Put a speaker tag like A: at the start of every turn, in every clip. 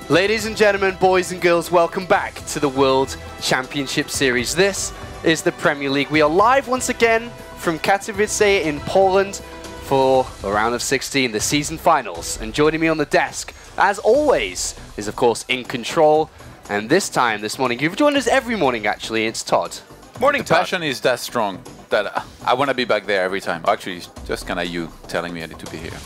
A: Ladies and gentlemen, boys and girls, welcome back to the World Championship Series. This is the Premier League. We are live once again from Katowice in Poland for a round of 16, the season finals. And joining me on the desk, as always, is of course In Control. And this morning, you've joined us every morning actually, it's Todd.
B: Morning, Todd. The passion is that strong that I want to be back there every time. Actually, it's just kind of you telling me I need to be here.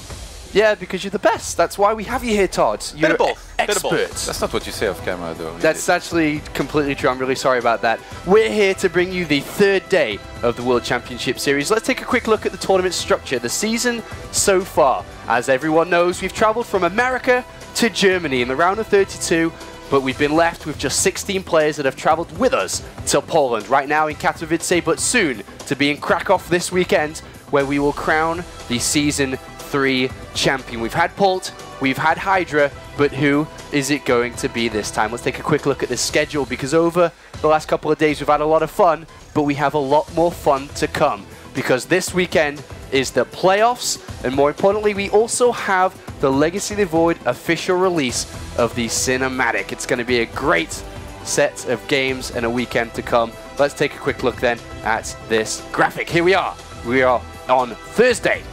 A: Yeah, because you're the best. That's why we have you here, Todd. You're an expert.
B: That's not what you say off camera, though.
A: That's actually completely true. I'm really sorry about that. We're here to bring you the third day of the World Championship Series. Let's take a quick look at the tournament structure. The season so far. As everyone knows, we've traveled from America to Germany in the round of 32, but we've been left with just 16 players that have traveled with us to Poland. Right now in Katowice, but soon to be in Krakow this weekend, where we will crown the Season 3 champion. We've had Polt, we've had Hydra, but who is it going to be this time? Let's take a quick look at the schedule, because over the last couple of days we've had a lot of fun, but we have a lot more fun to come, because this weekend is the playoffs, and more importantly, we also have the Legacy of the Void official release of the cinematic. It's going to be a great set of games and a weekend to come. Let's take a quick look then at this graphic. Here we are. We are on Thursday,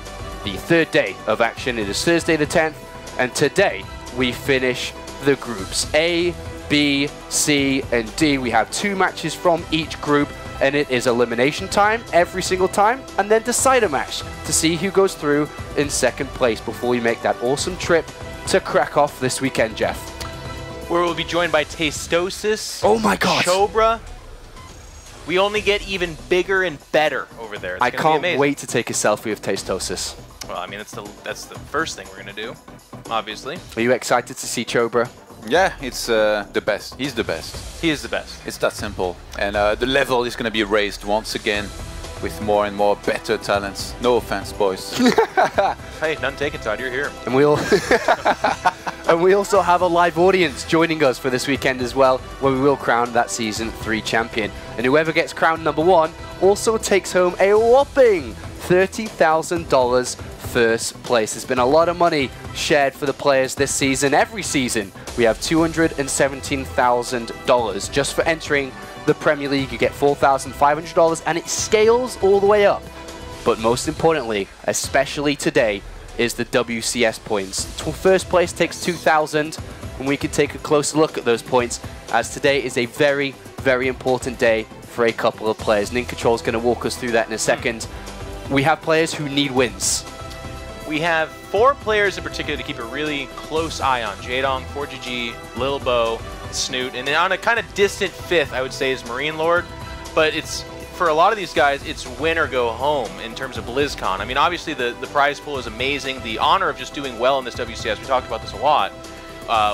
A: the third day of action. It is Thursday the 10th, and today we finish the groups A, B, C, and D. We have 2 matches from each group, and it is elimination time every single time, and then decider match to see who goes through in second place before we make that awesome trip to Krakow this weekend, Jeff.
C: Where we'll be joined by Tastosis.
A: Oh my god.
C: Chobra. We only get even bigger and better over there. It's
A: I can't wait to take a selfie of Tastosis.
C: Well, I mean, that's the first thing we're going to do, obviously.
A: Are you excited to see Chobra?
B: Yeah, it's the best. He's the best.
C: He is the best.
B: It's that simple. And the level is going to be raised once again with more and more better talents. No offense, boys.
C: Hey, none taken, Todd. You're here.
A: And we'll and we also have a live audience joining us for this weekend as well, where we will crown that Season 3 champion. And whoever gets crowned #1 also takes home a whopping $30,000 first place. There's been a lot of money shared for the players this season. Every season we have $217,000 just for entering the Premier League. You get $4,500, and it scales all the way up. But most importantly, especially today, is the WCS points. First place takes 2,000, and we can take a closer look at those points, as today is a very, very important day for a couple of players. And In Control is going to walk us through that in a second. We have players who need wins.
C: We have 4 players in particular to keep a really close eye on. Jaedong, 4GG, Lilbo, Snoot, and on a kind of distant 5th, I would say, is Marine Lord. But it's, for a lot of these guys, it's win or go home in terms of BlizzCon. I mean, obviously the prize pool is amazing. The honor of just doing well in this WCS, we talked about this a lot,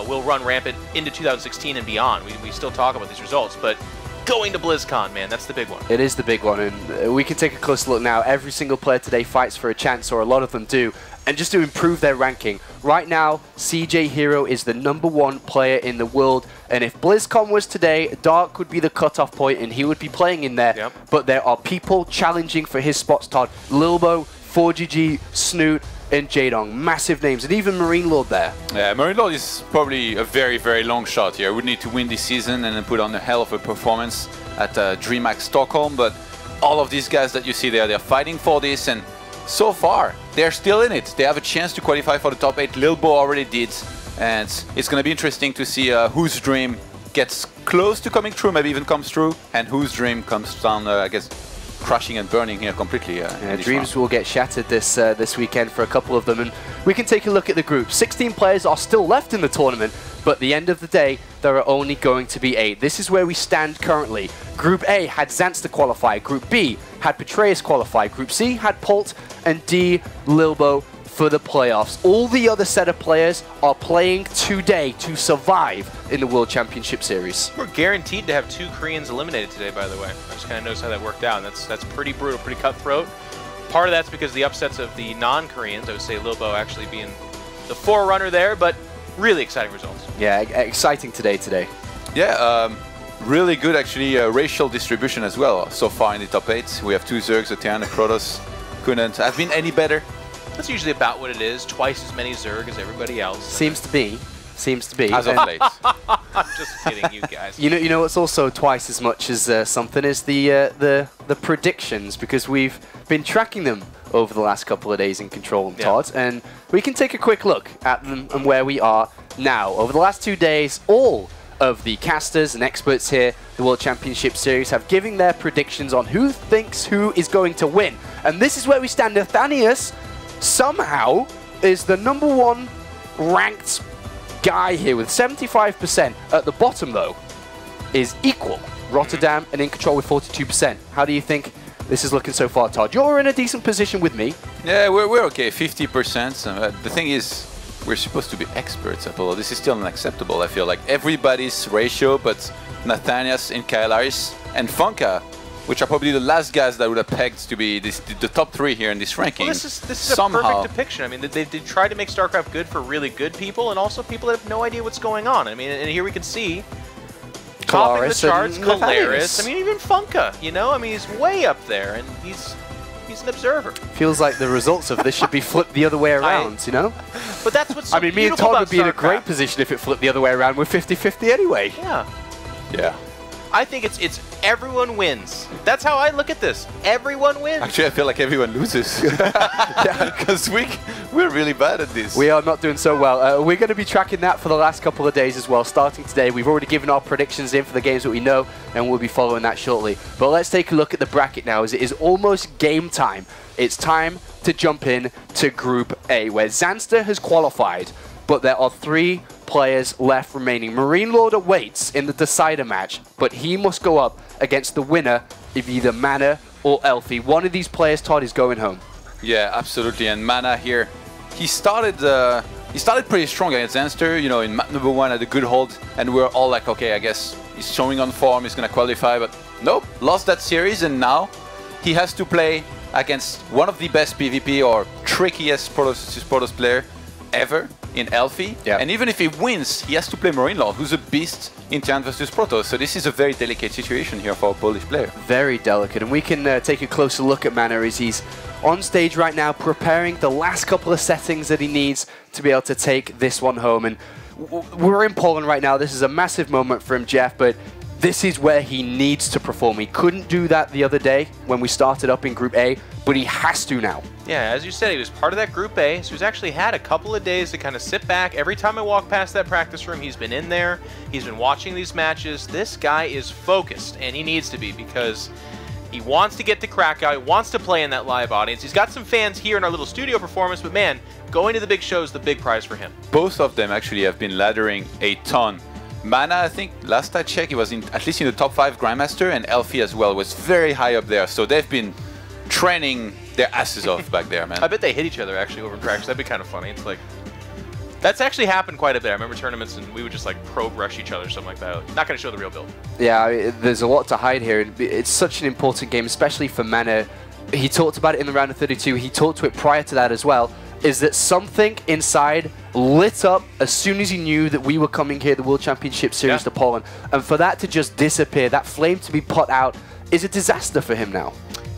C: will run rampant into 2016 and beyond. We still talk about these results, but going to BlizzCon, man, that's the big one.
A: It is the big one, and we can take a closer look now. Every single player today fights for a chance, or a lot of them do, and just to improve their ranking. Right now, CJ Hero is the #1 player in the world, and if BlizzCon was today, Dark would be the cutoff point, and he would be playing in there.
C: Yep.
A: But there are people challenging for his spots, Todd. Lilbo, 4GG, Snoot, and Jaedong. Massive names, and even Marine Lord there.
B: Yeah, Marine Lord is probably a very, very long shot here. We need to win this season and then put on a hell of a performance at DreamHack Stockholm, but all of these guys that you see there, they're fighting for this, and so far, they're still in it. They have a chance to qualify for the top 8. Lilbo already did, and it's going to be interesting to see whose dream gets close to coming true, maybe even comes true, and whose dream comes down, I guess, crashing and burning here completely.
A: Dreams will get shattered this weekend for a couple of them, and we can take a look at the group. 16 players are still left in the tournament, but at the end of the day, there are only going to be 8. This is where we stand currently. Group A had Zanster qualify, Group B had Petraeus qualify, Group C had Polt, and D, Lilbo for the playoffs. All the other set of players are playing today to survive in the World Championship Series.
C: We're guaranteed to have 2 Koreans eliminated today, by the way. I just kind of noticed how that worked out, and that's pretty brutal, pretty cutthroat. Part of that's because of the upsets of the non-Koreans. I would say Lilbo actually being the forerunner there, but really exciting results.
A: Yeah, exciting today.
B: Yeah, really good actually racial distribution as well so far in the top 8. We have 2 Zergs, a Terran, a Protoss. Couldn't have been any better.
C: That's usually about what it is, twice as many Zerg as everybody else.
A: Seems to be. seems to be.
B: As of late.
C: I'm just kidding, you guys.
A: You know what's also twice as much as something is the predictions, because we've been tracking them over the last couple of days in Control and Todd, and we can take a quick look at them and where we are now. Over the last 2 days, all of the casters and experts here, the World Championship Series, have given their predictions on who thinks who is going to win. And this is where we stand. Nathanius somehow is the #1 ranked guy here with 75%. At the bottom, though, is equal. Rotterdam and in control with 42%. How do you think this is looking so far, Todd? You're in a decent position with me.
B: Yeah, we're okay, 50%. The thing is, we're supposed to be experts, Apollo. This is still unacceptable, I feel like. Everybody's ratio, but Nathanias and Kailaris and Funka, which are probably the last guys that would have pegged to be the top 3 here in this ranking.
C: Well, this is a perfect depiction. I mean, they tried to make StarCraft good for really good people and also people that have no idea what's going on. I mean, and here we can see topping the charts, Kailaris. I mean, even Funka, you know? I mean, he's way up there, and he's an observer.
A: Feels like the results of this should be flipped the other way around, you know?
C: But that's what's so
A: I mean, me and Todd would be in a great position if it flipped the other way around. We're 50-50 anyway.
C: Yeah.
B: Yeah.
C: I think it's everyone wins. That's how I look at this. Everyone wins.
B: Actually, I feel like everyone loses. Because we're really bad at this.
A: We are not doing so well. We're going to be tracking that for the last couple of days as well. Starting today, we've already given our predictions in for the games that we know, and we'll be following that shortly. But let's take a look at the bracket now, as it is almost game time. It's time to jump in to Group A, where Zanster has qualified, but there are 3 players left remaining. Marine Lord awaits in the decider match, but he must go up against the winner of either MaNa or elfi. One of these players, Todd, is going home.
B: Yeah, absolutely. And MaNa here, he started pretty strong against Zanster, you know, in map #1 had a good hold, and we're all like, okay, I guess he's showing on form, he's going to qualify, but nope, lost that series, and now he has to play against one of the best PvP or trickiest Protoss player ever in elfi, and even if he wins, he has to play Marine Lord, who's a beast in Tian versus Protoss. So this is a very delicate situation here for a Polish player.
A: Very delicate, and we can take a closer look at MaNa as he's on stage right now, preparing the last couple of settings that he needs to be able to take this one home. And we're in Poland right now. This is a massive moment for him, Jeff, but this is where he needs to perform. He couldn't do that the other day when we started up in Group A, but he has to now.
C: Yeah, as you said, he was part of that Group A, so he's actually had a couple of days to kind of sit back. Every time I walk past that practice room, he's been in there. He's been watching these matches. This guy is focused, and he needs to be, because he wants to get to Krakow. He wants to play in that live audience. He's got some fans here in our little studio performance, but man, going to the big show is the big prize for him.
B: Both of them actually have been laddering a ton. MaNa, I think, last I checked, he was at least in the top 5 Grandmaster, and elfi as well was very high up there. So they've been training their asses off back there, man.
C: I bet they hit each other actually over practice. That'd be kind of funny. It's like, that's actually happened quite a bit. I remember tournaments and we would just like probe rush each other or something like that. Not going to show the real build.
A: Yeah, there's a lot to hide here. It's such an important game, especially for MaNa. He talked about it in the round of 32. He talked to it prior to that as well. Is that something inside lit up as soon as he knew that we were coming here, the World Championship Series to Poland. And for that to just disappear, that flame to be put out, is a disaster for him now.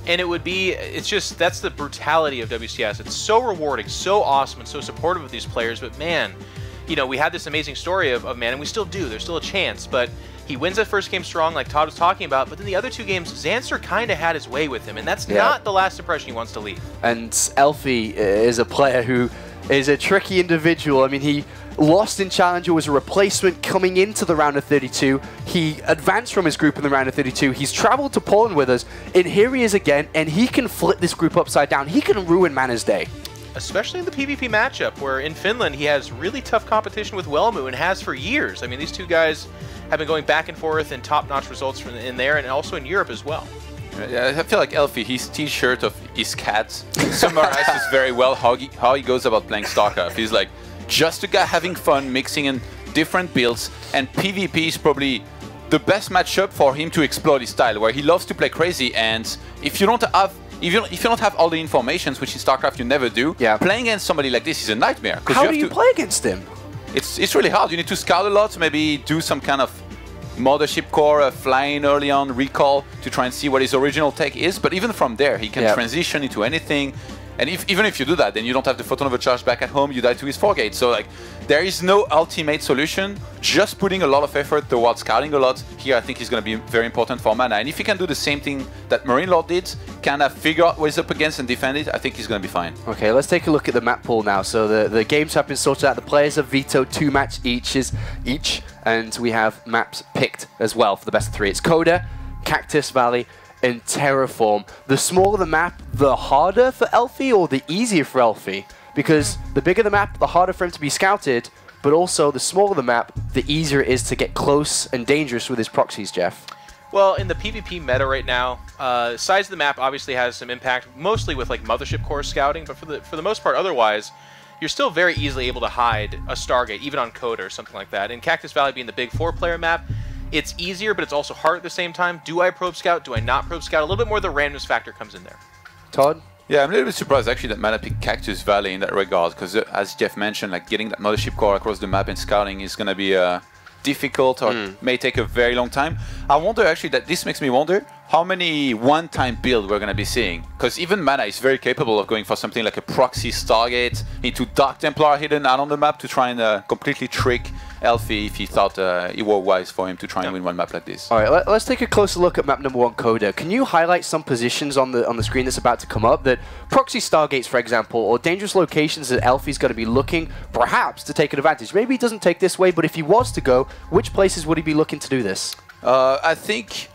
C: And it would be, it's just, that's the brutality of WCS. It's so rewarding, so awesome, and so supportive of these players. But man, you know, we had this amazing story of MaNa, and we still do. There's still a chance. But he wins that first game strong, like Todd was talking about. But then the other 2 games, Zanster kind of had his way with him. And that's not the last impression he wants to leave.
A: And elfi is a player who is a tricky individual. I mean, he lost in Challenger, was a replacement coming into the round of 32. He advanced from his group in the round of 32. He's traveled to Poland with us, and here he is again, and he can flip this group upside down. He can ruin MaNa's day.
C: Especially in the PvP matchup, where in Finland he has really tough competition with Wellmu and has for years. I mean, these 2 guys have been going back and forth in top-notch results from in there and also in Europe as well.
B: Yeah, I feel like elfi, his t-shirt of his cat summarizes very well how he goes about playing StarCraft. He's like, just a guy having fun, mixing in different builds, and PvP is probably the best matchup for him to explore his style, where he loves to play crazy, and if you don't have all the informations, which in StarCraft you never do, playing against somebody like this is a nightmare.
A: How do you play against him?
B: It's really hard. You need to scout a lot, maybe do some kind of Mothership Core, flying early on, recall, to try and see what his original tech is, but even from there, he can transition into anything. And even if you do that, then you don't have the photon overcharge back at home, you die to his 4-gate. So like, there is no ultimate solution. Just putting a lot of effort towards scouting a lot here, I think is going to be very important for MaNa. And if he can do the same thing that Marine Lord did, kind of figure out what he's up against and defend it, I think he's going to be fine.
A: Okay, let's take a look at the map pool now. So the games have been sorted out. The players have vetoed 2 matches each, and we have maps picked as well for the best of 3. It's Coda, Cactus Valley, and Terraform. The smaller the map, the harder for elfi, or the easier for elfi? Because the bigger the map, the harder for him to be scouted, but also the smaller the map, the easier it is to get close and dangerous with his proxies, Jeff.
C: Well, in the PvP meta right now, size of the map obviously has some impact, mostly with like Mothership Core scouting, but for the most part otherwise, you're still very easily able to hide a Stargate, even on Coda or something like that. In Cactus Valley being the big 4-player map, it's easier, but it's also hard at the same time. Do I probe scout? Do I not probe scout? A little bit more of the randomness factor comes in there.
A: Todd?
B: Yeah, I'm a little bit surprised actually that MaNa picked Cactus Valley in that regard, because as Jeff mentioned, like getting that Mothership Core across the map and scouting is going to be difficult, or may take a very long time. I wonder actually that this makes me wonder how many one-time build we're going to be seeing, because even MaNa is very capable of going for something like a proxy Stargate into Dark Templar hidden out on the map to try and completely trick elfi if he thought it were wise for him to try and win one map like this.
A: All right, let's take a closer look at map number 1, Coda. Can you highlight some positions on the screen that's about to come up that proxy Stargates, for example, or dangerous locations that elfi's going to be looking perhaps to take an advantage? Maybe he doesn't take this way, but if he was to go, which places would he be looking to do this?
B: I think,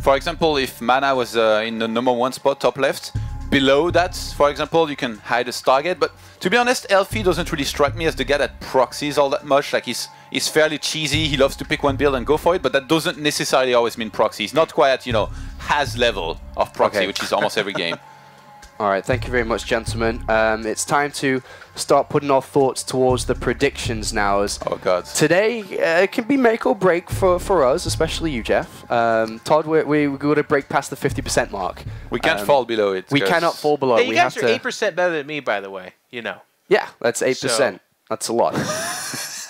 B: for example, if MaNa was in the number 1 spot, top left, below that, for example, you can hide a Stargate. But to be honest, elfi doesn't really strike me as the guy that proxies all that much. Like he's fairly cheesy. He loves to pick one build and go for it, but that doesn't necessarily always mean proxy. He's not quite at, you know, has level of proxy, which is almost every game.
A: All right, thank you very much, gentlemen. It's time to start putting our thoughts towards the predictions now. As
B: oh God!
A: Today it can be make or break for us, especially you, Jeff. Todd, we got to break past the 50% mark.
B: We can't fall below it.
A: We cannot fall below.
C: Hey, you guys are 8% better than me, by the way. You know.
A: Yeah, that's 8%.
C: So,
A: that's a lot.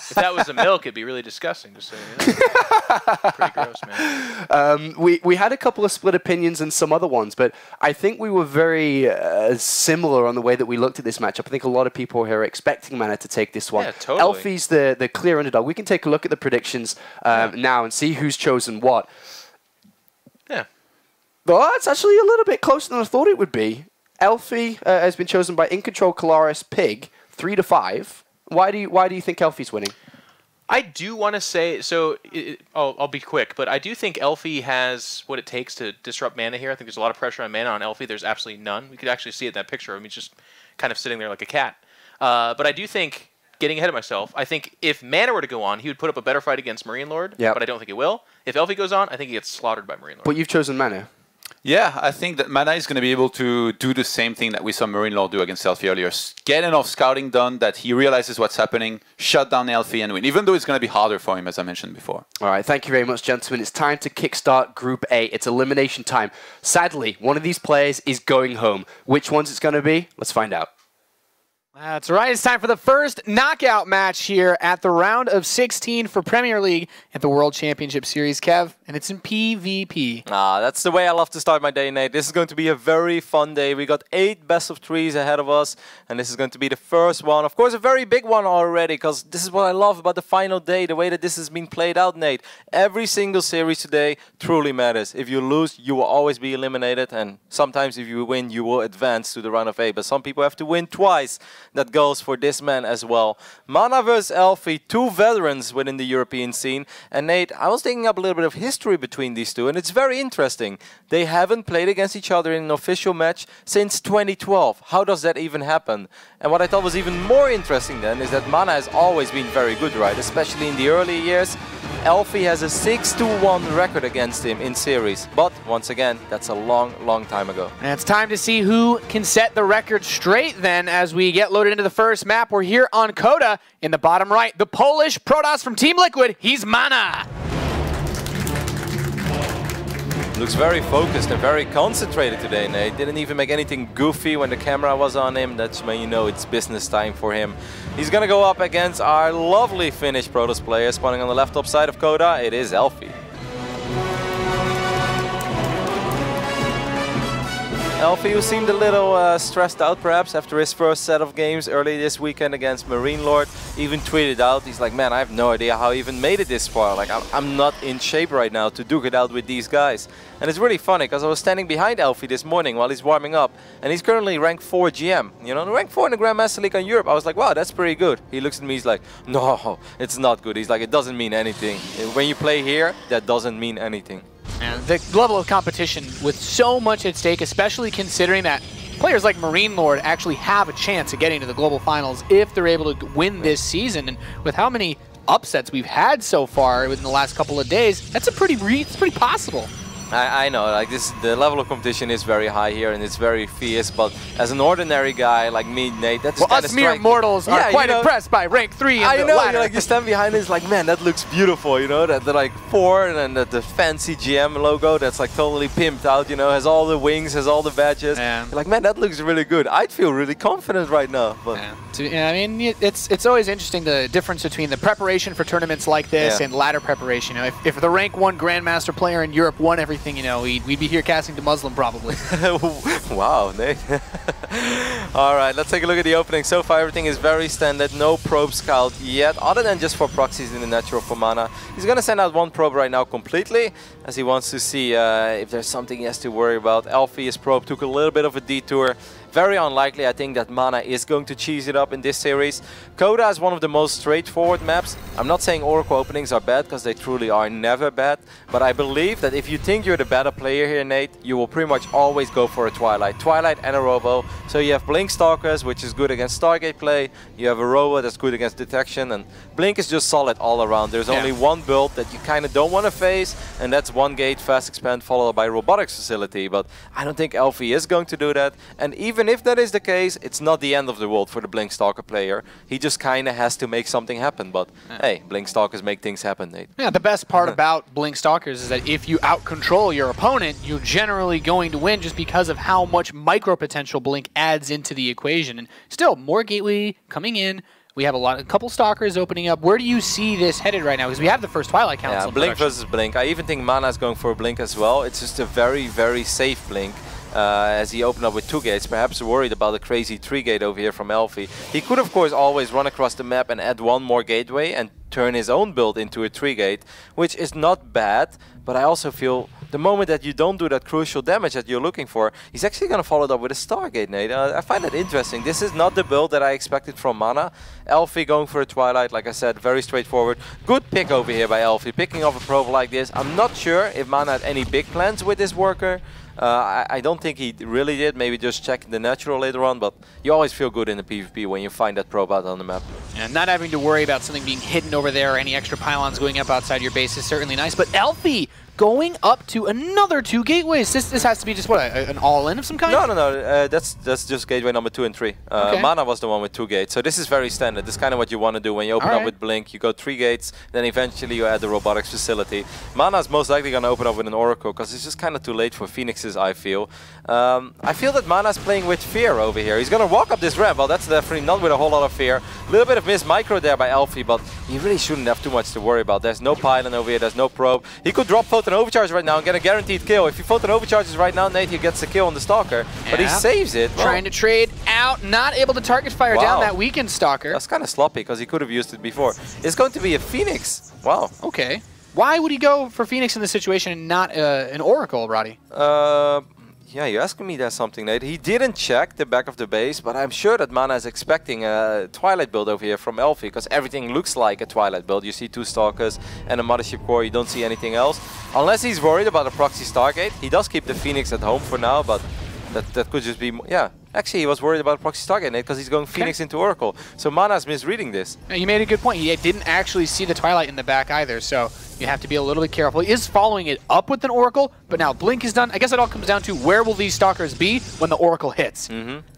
C: If that was a milk, it'd be really disgusting. Just so you know. Pretty gross, man.
A: We had a couple of split opinions and some other ones, but I think we were very similar on the way that we looked at this matchup. I think a lot of people here are expecting MaNa to take this one.
C: Yeah, totally.
A: elfi's the clear underdog. We can take a look at the predictions now and see who's chosen what.
C: Yeah.
A: Well, it's actually a little bit closer than I thought it would be. elfi has been chosen by In Control, Colaris, Pig, 3-5. Why do you think elfi's winning?
C: I do want to say, so I'll be quick, but I do think elfi has what it takes to disrupt MaNa here. I think there's a lot of pressure on MaNa. On elfi, there's absolutely none. We could actually see it in that picture of him. He's just kind of sitting there like a cat. But I do think, getting ahead of myself, I think if MaNa were to go on, he would put up a better fight against Marine Lord, but I don't think he will. If elfi goes on, I think he gets slaughtered by Marine Lord.
A: But you've chosen MaNa.
B: Yeah, I think that MaNa is going to be able to do the same thing that we saw Marine Lord do against elfi earlier. Get enough scouting done that he realizes what's happening, shut down elfi and win, even though it's going to be harder for him, as I mentioned before.
A: All right, thank you very much, gentlemen. It's time to kickstart Group A. It's elimination time. Sadly, one of these players is going home. Which one's it's going to be? Let's find out.
D: That's right. It's time for the first knockout match here at the round of 16 for Premier League at the World Championship Series, Kev, and it's in PvP.
E: That's the way I love to start my day, Nate. This is going to be a very fun day. We got 8 best-of-3s ahead of us, and this is going to be the first one. Of course, a very big one already, because this is what I love about the final day, the way that this has been played out, Nate. Every single series today truly matters. If you lose, you will always be eliminated, and sometimes if you win, you will advance to the round of 8. But some people have to win twice. That goes for this man as well. MaNa versus elfi, 2 veterans within the European scene. And Nate, I was digging up a little bit of history between these two, and it's very interesting. They haven't played against each other in an official match since 2012. How does that even happen? And what I thought was even more interesting then is that MaNa has always been very good, right? Especially in the early years. elfi has a 6-1 record against him in series. But once again, that's a long, long time ago.
D: And it's time to see who can set the record straight then as we get loaded into the first map. We're here on Coda in the bottom right. The Polish Protoss from Team Liquid. He's MaNa.
E: Looks very focused and very concentrated today, Nate. Didn't even make anything goofy when the camera was on him. That's when you know it's business time for him. He's gonna go up against our lovely Finnish Protoss player. Spawning on the left top side of Coda, it is elfi. Elfi, who seemed a little stressed out perhaps after his first set of games early this weekend against Marine Lord, even tweeted out, he's like, man, I have no idea how I even made it this far. Like, I'm not in shape right now to duke it out with these guys. And it's really funny, because I was standing behind Elfi this morning while he's warming up, and he's currently ranked 4 GM. You know, rank 4 in the Grandmaster League on Europe. I was like, wow, that's pretty good. He looks at me, he's like, no, it's not good. He's like, it doesn't mean anything. When you play here, that doesn't mean anything.
D: And the level of competition with so much at stake, especially considering that players like Marine Lord actually have a chance of getting to the global finals if they're able to win this season. And with how many upsets we've had so far within the last couple of days, that's it's pretty possible.
E: I know, like the level of competition is very high here and it's very fierce, but as an ordinary guy like me, Nate, that's
D: well, us mere mortals are quite impressed by rank 3 in the ladder.
E: Like you stand behind it, it's like, man, that looks beautiful, you know, that the like 4 and then the fancy GM logo that's like totally pimped out, you know, has all the wings, has all the badges. You're like, man, that looks really good. I'd feel really confident right now. But
D: I mean, it's always interesting the difference between the preparation for tournaments like this and ladder preparation. You know, if the rank 1 Grandmaster player in Europe won everything, you know, we'd be here casting to Muslim probably.
E: Wow, Nate. All right, let's take a look at the opening. So far, everything is very standard. No probe scout yet, other than just for proxies in the natural for MaNa. He's going to send out 1 probe right now completely, as he wants to see if there's something he has to worry about. Elfi's probe took a little bit of a detour. Very unlikely, I think, that MaNa is going to cheese it up in this series. Coda is one of the most straightforward maps. I'm not saying Oracle openings are bad, because they truly are never bad. But I believe that if you think you're the better player here, Nate, you will pretty much always go for a Twilight. Twilight and a Robo. So you have Blink Stalkers, which is good against Stargate play. You have a Robo that's good against detection. And Blink is just solid all around. There's only one build that you kind of don't want to face, and that's 1 gate, fast expand, followed by robotics facility. But I don't think Elfi is going to do that. And even if that is the case, it's not the end of the world for the Blink Stalker player. He just kind of has to make something happen. But hey, Blink Stalkers make things happen, Nate.
D: Yeah, the best part about Blink Stalkers is that if you out-control your opponent, you're generally going to win just because of how much micro-potential Blink adds into the equation. And still, more gateway coming in. We have a couple Stalkers opening up. Where do you see this headed right now? Because we have the first Twilight Council.
E: Yeah, Blink versus Blink. I even think MaNa is going for a Blink as well. It's just a very, very safe Blink. As he opened up with 2 gates, perhaps worried about a crazy 3 gate over here from Elfi. He could, of course, always run across the map and add 1 more gateway and turn his own build into a 3 gate, which is not bad, but I also feel the moment that you don't do that crucial damage that you're looking for, he's actually going to follow it up with a Stargate, Nate. I find that interesting. This is not the build that I expected from MaNa. Elfi going for a Twilight, like I said, very straightforward. Good pick over here by Elfi, picking off a probe like this. I'm not sure if MaNa had any big plans with this worker. I don't think he really did, maybe just check the natural later on, but you always feel good in the PvP when you find that probe out on the map.
D: And not having to worry about something being hidden over there or any extra pylons going up outside your base is certainly nice, but Elfi going up to another 2 gateways. This has to be just, what, an all-in of some kind?
E: No. That's just gateway number 2 and 3. Okay. MaNa was the one with 2 gates, so this is very standard. This is kind of what you want to do when you open up with Blink. You go 3 gates, then eventually you add the robotics facility. MaNa is most likely going to open up with an Oracle, because it's just kind of too late for Phoenixes, I feel. I feel that MaNa is playing with fear over here. He's going to walk up this ramp. Well, that's definitely not with a whole lot of fear. A little bit of missed micro there by Elfi, but he really shouldn't have too much to worry about. There's no pylon over here, there's no probe. He could drop Photon Overcharge right now and get a guaranteed kill. If he Photon Overcharges right now, Nate, he gets the kill on the Stalker, but he saves it.
D: Trying to trade out, not able to target fire down that weakened Stalker.
E: That's kind of sloppy, because he could have used it before. It's going to be a Phoenix. Wow.
D: Okay. Why would he go for Phoenix in this situation and not an Oracle, Roddy?
E: Yeah, you're asking me that something, Nate. He didn't check the back of the base, but I'm sure that MaNa is expecting a Twilight build over here from Elfi, because everything looks like a Twilight build. You see 2 Stalkers and a Mothership Core, you don't see anything else. Unless he's worried about a proxy Stargate. He does keep the Phoenix at home for now, but that could just be, yeah. Actually, he was worried about proxy Stargate, Nate, because he's going Phoenix into Oracle. So MaNa's misreading this.
D: You made a good point. He didn't actually see the Twilight in the back either, so you have to be a little bit careful. He is following it up with an Oracle, but now Blink is done. I guess it all comes down to where will these Stalkers be when the Oracle hits.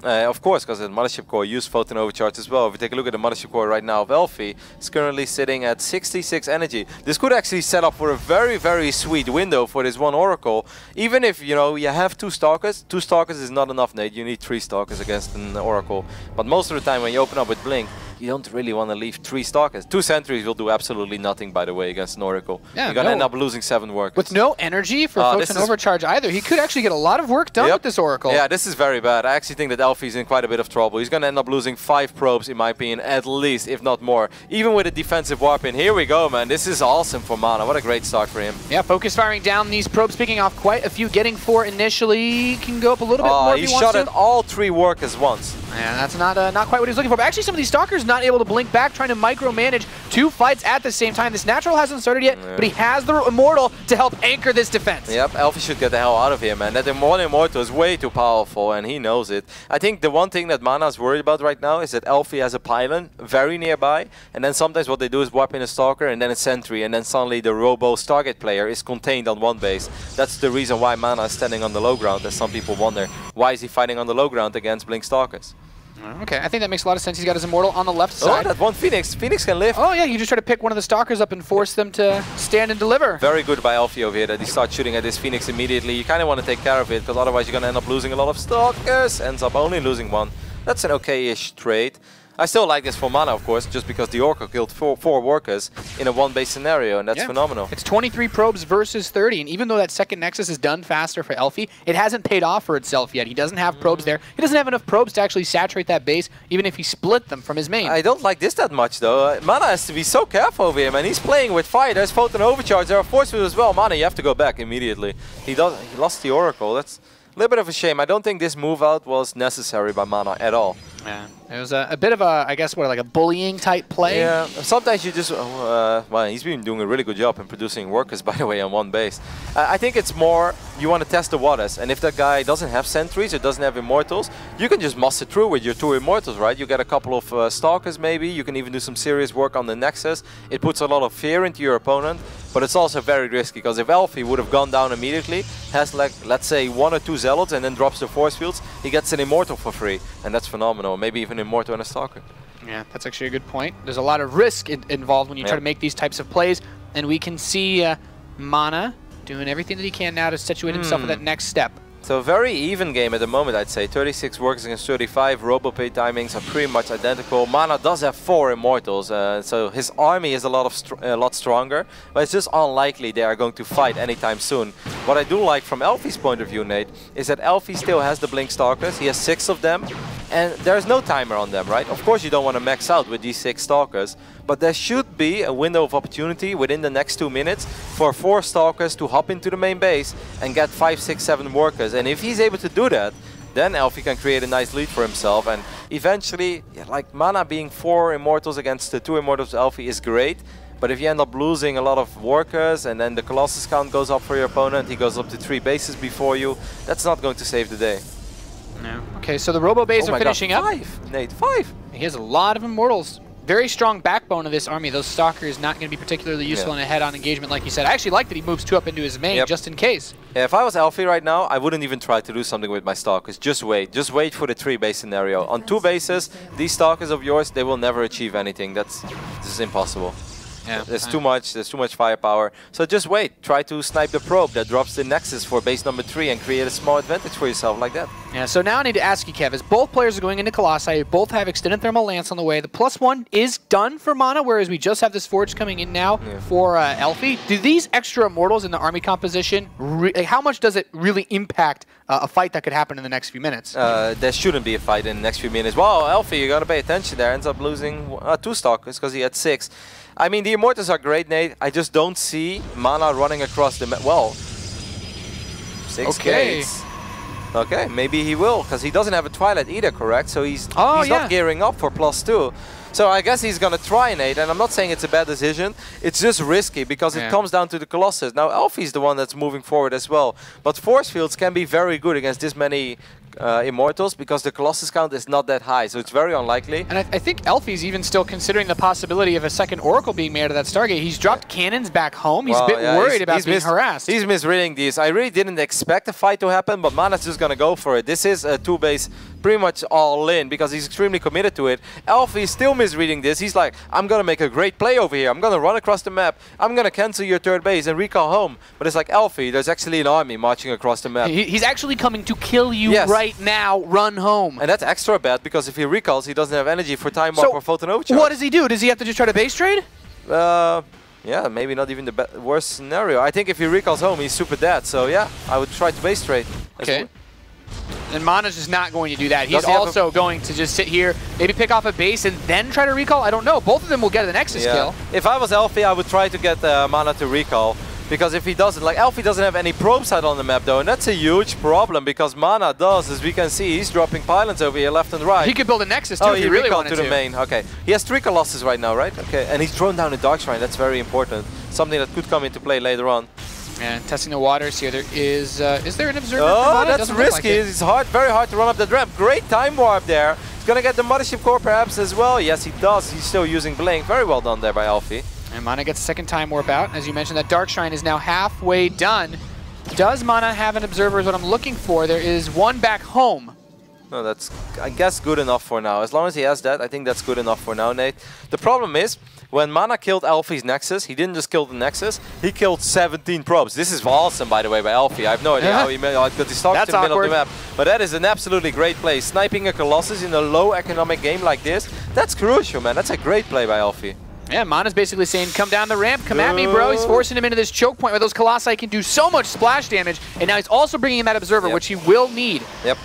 E: Of course, because the Mothership Core used Photon Overcharge as well. If we take a look at the Mothership Core right now of Elfi, it's currently sitting at 66 energy. This could actually set up for a very, very sweet window for this 1 Oracle. Even if, you know, you have 2 Stalkers. 2 Stalkers is not enough, Nate. You need 3 Stalkers against an Oracle. But most of the time when you open up with Blink, you don't really want to leave 3 Stalkers. 2 Sentries will do absolutely nothing, by the way, against an Oracle.
D: Yeah,
E: you're going to end up losing 7 workers.
D: With no energy for Photon Overcharge either. He could actually get a lot of work done with this Oracle.
B: Yeah, this is very bad. I actually think that elfi's in quite a bit of trouble. He's going to end up losing 5 probes, in my opinion, at least, if not more. Even with a defensive warp in. Here we go, man. This is awesome for MaNa. What a great start for him.
D: Yeah, focus firing down these probes, picking off quite a few. Getting 4 initially. Can go up a little bit more if he wants to.
E: He shot at all 3 workers once.
D: Yeah, that's not quite what he's looking for. But actually, some of these Stalkers not able to blink back, trying to micromanage 2 fights at the same time. This natural hasn't started yet, but he has the Immortal to help anchor this defense.
E: Yep, elfi should get the hell out of here, man. That one Immortal is way too powerful, and he knows it. I think the one thing that MaNa is worried about right now is that elfi has a pylon very nearby, and then sometimes what they do is warp in a Stalker and then a Sentry, and then suddenly the Robo Stargate player is contained on one base. That's the reason why MaNa is standing on the low ground, as some people wonder. Why is he fighting on the low ground against Blink Stalkers?
D: Okay, I think that makes a lot of sense. He's got his Immortal on the left side.
E: Oh, that one Phoenix. Phoenix can live.
D: Oh, yeah, you just try to pick one of the Stalkers up and force them to stand and deliver.
E: Very good by elfi over here that he starts shooting at this Phoenix immediately. You kind of want to take care of it, because otherwise you're going to end up losing a lot of Stalkers. Ends up only losing 1. That's an okay-ish trade. I still like this for MaNa, of course, just because the Oracle killed 4 workers in a 1-base scenario, and that's phenomenal.
D: It's 23 probes versus 30, and even though that second Nexus is done faster for elfi, it hasn't paid off for itself yet. He doesn't have probes there. He doesn't have enough probes to actually saturate that base, even if he split them from his main.
E: I don't like this that much, though. MaNa has to be so careful over here, man. He's playing with fire. There's Photon Overcharge. There are Force Fields as well. MaNa, you have to go back immediately. He lost the Oracle. That's a little bit of a shame. I don't think this move out was necessary by MaNa at all.
D: Yeah, it was a bit of a, I guess, like a bullying type play.
E: Yeah, sometimes you just, well, he's been doing a really good job in producing workers, by the way, on one base. I think it's more, you want to test the waters, and if that guy doesn't have Sentries or doesn't have Immortals, you can just muster through with your 2 Immortals, right? You get a couple of Stalkers maybe, you can even do some serious work on the Nexus. It puts a lot of fear into your opponent, but it's also very risky, because if elfi would have gone down immediately, has like, let's say 1 or 2 Zealots and then drops the Force Fields, he gets an Immortal for free, and that's phenomenal. Maybe even Immortal and a Stalker.
D: Yeah, that's actually a good point. There's a lot of risk involved when you try to make these types of plays, and we can see MaNa doing everything that he can now to situate himself for that next step.
E: So very even game at the moment, I'd say. 36 workers against 35. RoboPay timings are pretty much identical. MaNa does have 4 Immortals, so his army is a lot stronger. But it's just unlikely they are going to fight anytime soon. What I do like from elfi's point of view, Nate, is that elfi still has the Blink Stalkers. He has 6 of them, and there's no timer on them, right? Of course you don't want to max out with these 6 Stalkers, but there should be a window of opportunity within the next 2 minutes for 4 Stalkers to hop into the main base and get 5, 6, 7 workers. And if he's able to do that, then elfi can create a nice lead for himself. And eventually, like MaNa being 4 Immortals against the 2 Immortals of elfi is great. But if you end up losing a lot of workers and then the Colossus count goes up for your opponent, he goes up to 3 bases before you, that's not going to save the day.
D: No. Okay, so the Robo base are finishing up.
E: 5, Nate, 5!
D: He has a lot of Immortals. Very strong backbone of this army. Those Stalkers not going to be particularly useful in a head-on engagement, like you said. I actually like that he moves 2 up into his main, just in case.
E: Yeah, if I was elfi right now, I wouldn't even try to do something with my Stalkers. Just wait. Just wait for the 3-base scenario. On 2 bases, these Stalkers of yours, they will never achieve anything. This is impossible. Yeah, there's too much firepower. So just wait. Try to snipe the probe that drops the Nexus for base number 3 and create a small advantage for yourself like that.
D: Yeah, so now I need to ask you, Kev, as both players are going into Colossi, both have extended thermal lance on the way. The +1 is done for MaNa, whereas we just have this Forge coming in now for elfi. Do these extra Immortals in the army composition, how much does it really impact a fight that could happen in the next few minutes?
E: There shouldn't be a fight in the next few minutes. Wow, elfi, you gotta pay attention there. Ends up losing 2 Stalkers because he had 6. I mean, the Immortals are great, Nate. I just don't see MaNa running across the map. Well, 6 gates. Okay, maybe he will, because he doesn't have a Twilight either, correct? So he's not gearing up for +2. So I guess he's going to try, Nate, and I'm not saying it's a bad decision. It's just risky, because it comes down to the Colossus. Now, elfi is the one that's moving forward as well. But Force Fields can be very good against this many Immortals, because the Colossus count is not that high, so it's very unlikely.
D: And I think elfi's even still considering the possibility of a second Oracle being made out of that Stargate. He's dropped cannons back home. He's a bit worried about being harassed.
E: He's misreading these. I really didn't expect a fight to happen, but MaNa's just going to go for it. This is a 2-base pretty much all in, because he's extremely committed to it. elfi is still misreading this. He's like, I'm going to make a great play over here. I'm going to run across the map. I'm going to cancel your 3rd base and recall home. But it's like, elfi, there's actually an army marching across the map.
D: He's actually coming to kill you right right now, run home.
E: And that's extra bad because if he recalls, he doesn't have energy for time warp or photon overcharge.
D: What does he do? Does he have to just try to base trade?
E: Yeah, maybe not even the worst scenario. I think if he recalls home, he's super dead. So yeah, I would try to base trade.
D: Okay. And MaNa's just not going to do that. He's also going to just sit here, maybe pick off a base and then try to recall. I don't know. Both of them will get the Nexus kill.
E: If I was elfi, I would try to get MaNa to recall. Because if he doesn't, like elfi doesn't have any probe side on the map though, and that's a huge problem because MaNa does, as we can see, he's dropping pylons over here left and right.
D: He could build a Nexus too if he really wanted to.
E: The main. Okay, he has 3 Colossus right now, right? Okay, and he's thrown down a Dark Shrine. That's very important. Something that could come into play later on.
D: And testing the waters here. There is there an observer?
E: Oh, that's risky. It's hard, very hard to run up that ramp. Great time warp there. He's gonna get the Mothership Core perhaps as well. Yes, he does. He's still using Blink. Very well done there by elfi.
D: And MaNa gets a second time warp out. As you mentioned, that Dark Shrine is now halfway done. Does MaNa have an observer is what I'm looking for. There is one back home.
E: No, that's, I guess, good enough for now. As long as he has that, I think that's good enough for now, Nate. The problem is, when MaNa killed elfi's Nexus, he didn't just kill the Nexus, he killed 17 probes. This is awesome, by the way, by elfi. I have no idea how he got his stock to the middle of the map. But that is an absolutely great play. Sniping a Colossus in a low economic game like this, that's crucial, man. That's a great play by elfi.
D: Yeah, MaNa's basically saying, come down the ramp, come at me, bro. He's forcing him into this choke point where those Colossi can do so much splash damage, and now he's also bringing in that Observer, which he will need.
E: Yep.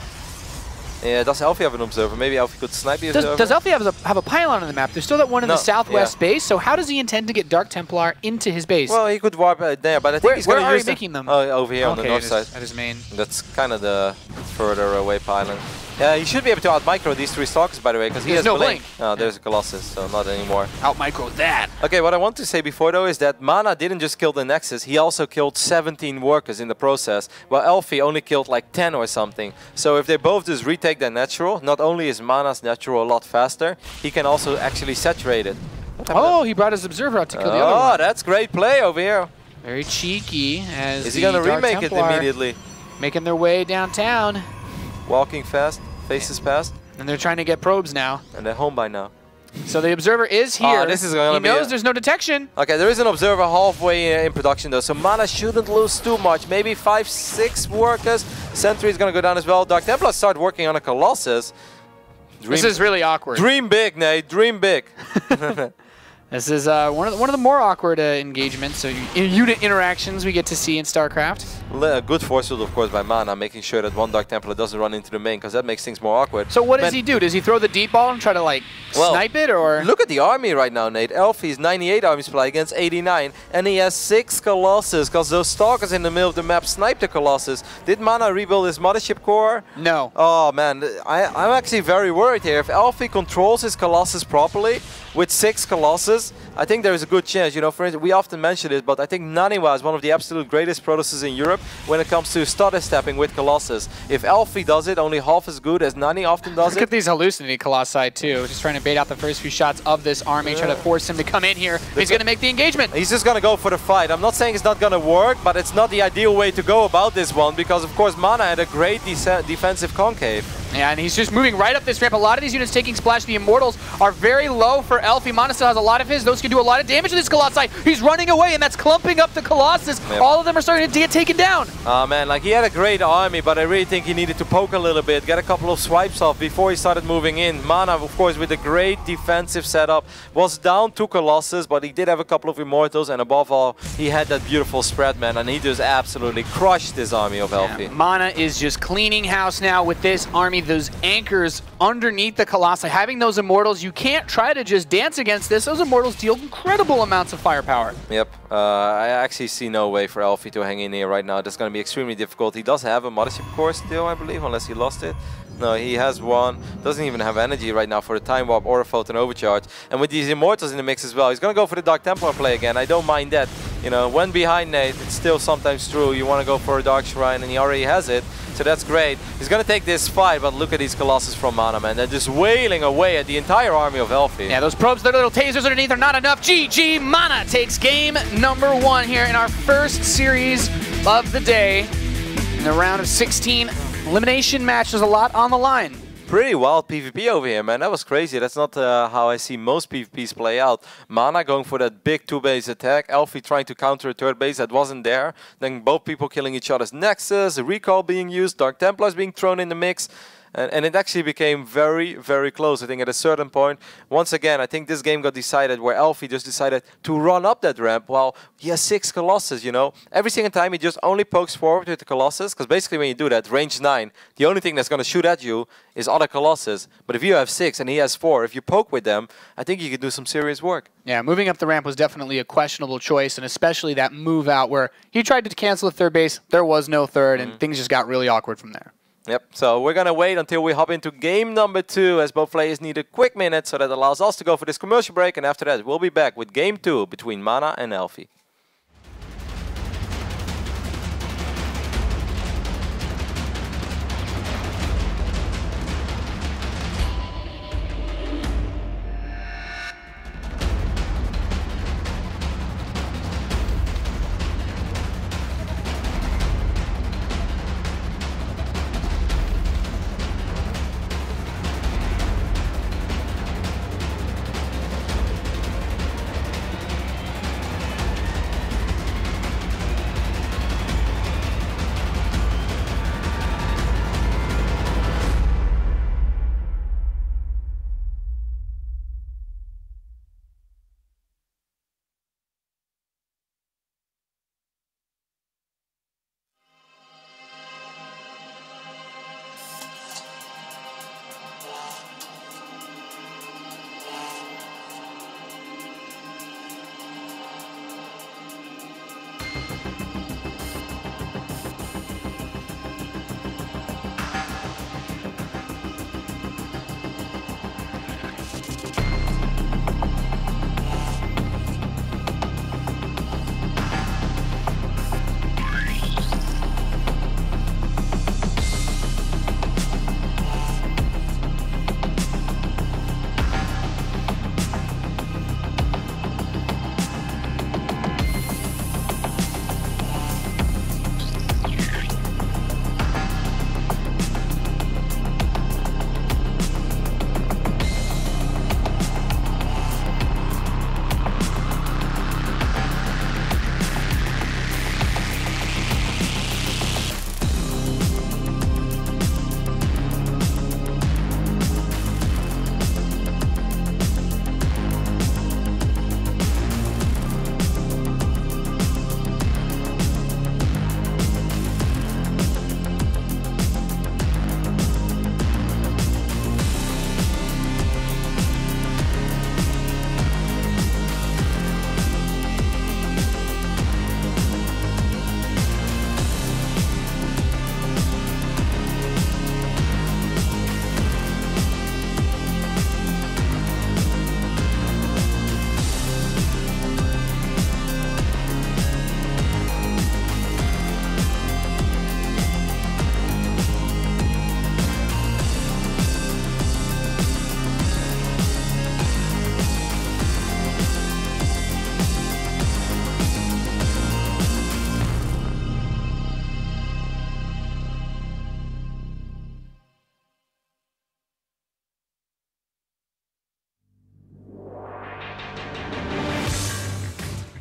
E: Yeah, does elfi have an Observer? Maybe elfi could snipe the Observer.
D: Does elfi have a pylon on the map? There's still that one in the southwest base, so how does he intend to get Dark Templar into his base?
E: Well, he could warp there, but I think he's going to use
D: Where are you making them?
E: Over here on the north side.
D: At his main.
E: That's kind of the further away pylon. Yeah, he should be able to out-micro these 3 Stalkers, by the way, because he has
D: no blink.
E: Oh, there's a Colossus, so not anymore.
D: Out-micro that.
E: Okay, what I want to say before, though, is that MaNa didn't just kill the Nexus, he also killed 17 workers in the process, while elfi only killed like 10 or something. So if they both just retake their natural, not only is MaNa's natural a lot faster, he can also actually saturate it.
D: Oh, he brought his Observer out to kill the other one.
E: Oh, that's great play over here.
D: Very cheeky. As
E: is he going to remake it immediately?
D: Making their way downtown.
E: Walking fast, faces past.
D: And they're trying to get probes now.
E: And they're home by now.
D: So the Observer is here.
E: This is gonna
D: he knows there's no detection.
E: Okay, there is an Observer halfway in production though, so MaNa shouldn't lose too much. Maybe 5, 6 workers. Sentry is gonna go down as well. Dark Templar start working on a Colossus.
D: This is really awkward.
E: Dream big, Nate. Dream big.
D: This is one of the more awkward engagements, so unit interactions we get to see in StarCraft.
E: Good force field, of course, by MaNa, making sure that one Dark Templar doesn't run into the main, because that makes things more awkward.
D: So what does he do? Does he throw the deep ball and try to like snipe it, or?
E: Look at the army right now, Nate. elfi's 98 army supply against 89, and he has 6 Colossus, because those Stalkers in the middle of the map sniped the Colossus. Did MaNa rebuild his Mothership Core?
D: No.
E: Oh man, I'm actually very worried here. If elfi controls his Colossus properly, with 6 Colossus, I think there is a good chance. You know, for instance, we often mention it, but I think Naniwa is one of the absolute greatest Protoss's in Europe when it comes to stutter stepping with Colossus. If elfi does it only half as good as Nani often does
D: Look at these hallucinating Colossi too, just trying to bait out the first few shots of this army, trying to force him to come in here. He's going to make the engagement.
E: He's just going to go for the fight. I'm not saying it's not going to work, but it's not the ideal way to go about this one, because of course MaNa had a great defensive concave.
D: Yeah, and he's just moving right up this ramp. A lot of these units taking splash. The Immortals are very low for elfi. MaNa still has a lot of his. Those can do a lot of damage to this Colossi. He's running away, and that's clumping up the Colossus. Yep. All of them are starting to get taken down.
E: Man, like he had a great army, but I really think he needed to poke a little bit, get a couple of swipes off before he started moving in. MaNa, of course, with a great defensive setup, was down 2 Colossus, but he did have a couple of Immortals, and above all, he had that beautiful spread, man, and he just absolutely crushed this army of elfi.
D: MaNa is just cleaning house now with this army. Those anchors underneath the Colossi, having those Immortals, you can't try to just dance against this. Those Immortals deal incredible amounts of firepower.
E: Yep, I actually see no way for elfi to hang in here right now. That's going to be extremely difficult. He does have a Mothership Core still, I believe, unless he lost it. No, he has one. Doesn't even have energy right now for the Time Warp or a Photon Overcharge. And with these Immortals in the mix as well, he's going to go for the Dark Templar play again. I don't mind that. You know, when behind Nate, it's still sometimes true. You want to go for a Dark Shrine, and he already has it. So that's great. He's going to take this fight, but look at these Colossus from MaNa, man. They're just wailing away at the entire army of elfi.
D: Yeah, those probes, their little tasers underneath are not enough. GG, MaNa takes game number 1 here in our first series of the day. In the round of 16 elimination match, there's a lot on the line.
E: pretty wild PvP over here, man. That was crazy. That's not how I see most PvPs play out. MaNa going for that big 2-base attack. elfi trying to counter a 3rd base that wasn't there. Then both people killing each other's Nexus, a recall being used, Dark Templars being thrown in the mix. And it actually became very, very close. I think at a certain point, once again, I think this game got decided where elfi just decided to run up that ramp while he has 6 Colossus, you know. Every single time he just only pokes forward with the Colossus, because basically when you do that, range 9, the only thing that's going to shoot at you is other Colossus. But if you have 6 and he has 4, if you poke with them, I think you could do some serious work.
D: Yeah, moving up the ramp was definitely a questionable choice, and especially that move out where he tried to cancel a 3rd base, there was no 3rd, and things just got really awkward from there.
E: Yep, so we're going to wait until we hop into game number 2 as both players need a quick minute, so that allows us to go for this commercial break, and after that we'll be back with game 2 between MaNa and elfi.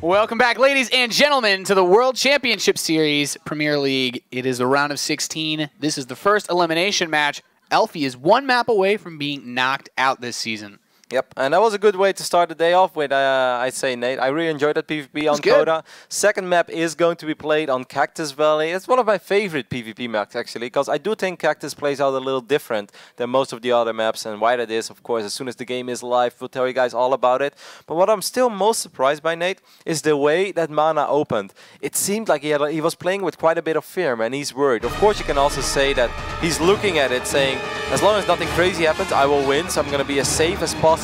D: Welcome back, ladies and gentlemen, to the World Championship Series Premier League. It is the round of 16. This is the first elimination match. elfi is 1 map away from being knocked out this season.
E: Yep, and that was a good way to start the day off with, I'd say, Nate. I really enjoyed that PvP on Coda. Second map is going to be played on Cactus Valley. It's one of my favorite PvP maps, actually, because I do think Cactus plays out a little different than most of the other maps. And why that is, of course, as soon as the game is live, we'll tell you guys all about it. But what I'm still most surprised by, Nate, is the way that MaNa opened. It seemed like he was playing with quite a bit of fear, man. He's worried. Of course, you can also say that he's looking at it saying, as long as nothing crazy happens, I will win, so I'm going to be as safe as possible.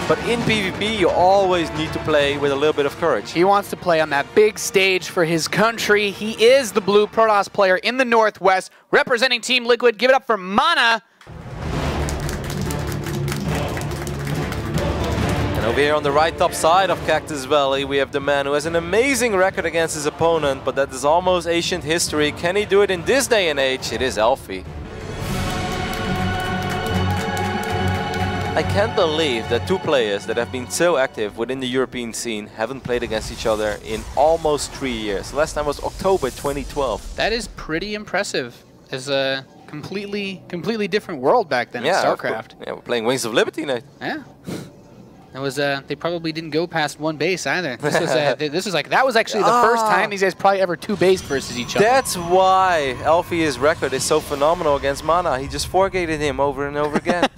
E: But in PvP, you always need to play with a little bit of courage.
D: He wants to play on that big stage for his country. He is the blue Protoss player in the Northwest, representing Team Liquid. Give it up for MaNa.
E: And over here on the right top side of Cactus Valley, we have the man who has an amazing record against his opponent, but that is almost ancient history. Can he do it in this day and age? It is elfi. I can't believe that two players that have been so active within the European scene haven't played against each other in almost 3 years. Last time was October 2012.
D: That is pretty impressive. It's a completely different world back then in StarCraft.
E: Yeah, we're playing Wings of Liberty, Nate.
D: Yeah. That was they probably didn't go past one base either. This was that was actually the first time these guys probably ever two-based versus each other.
E: That's why elfi's record is so phenomenal against MaNa. He just 4-gated him over and over again.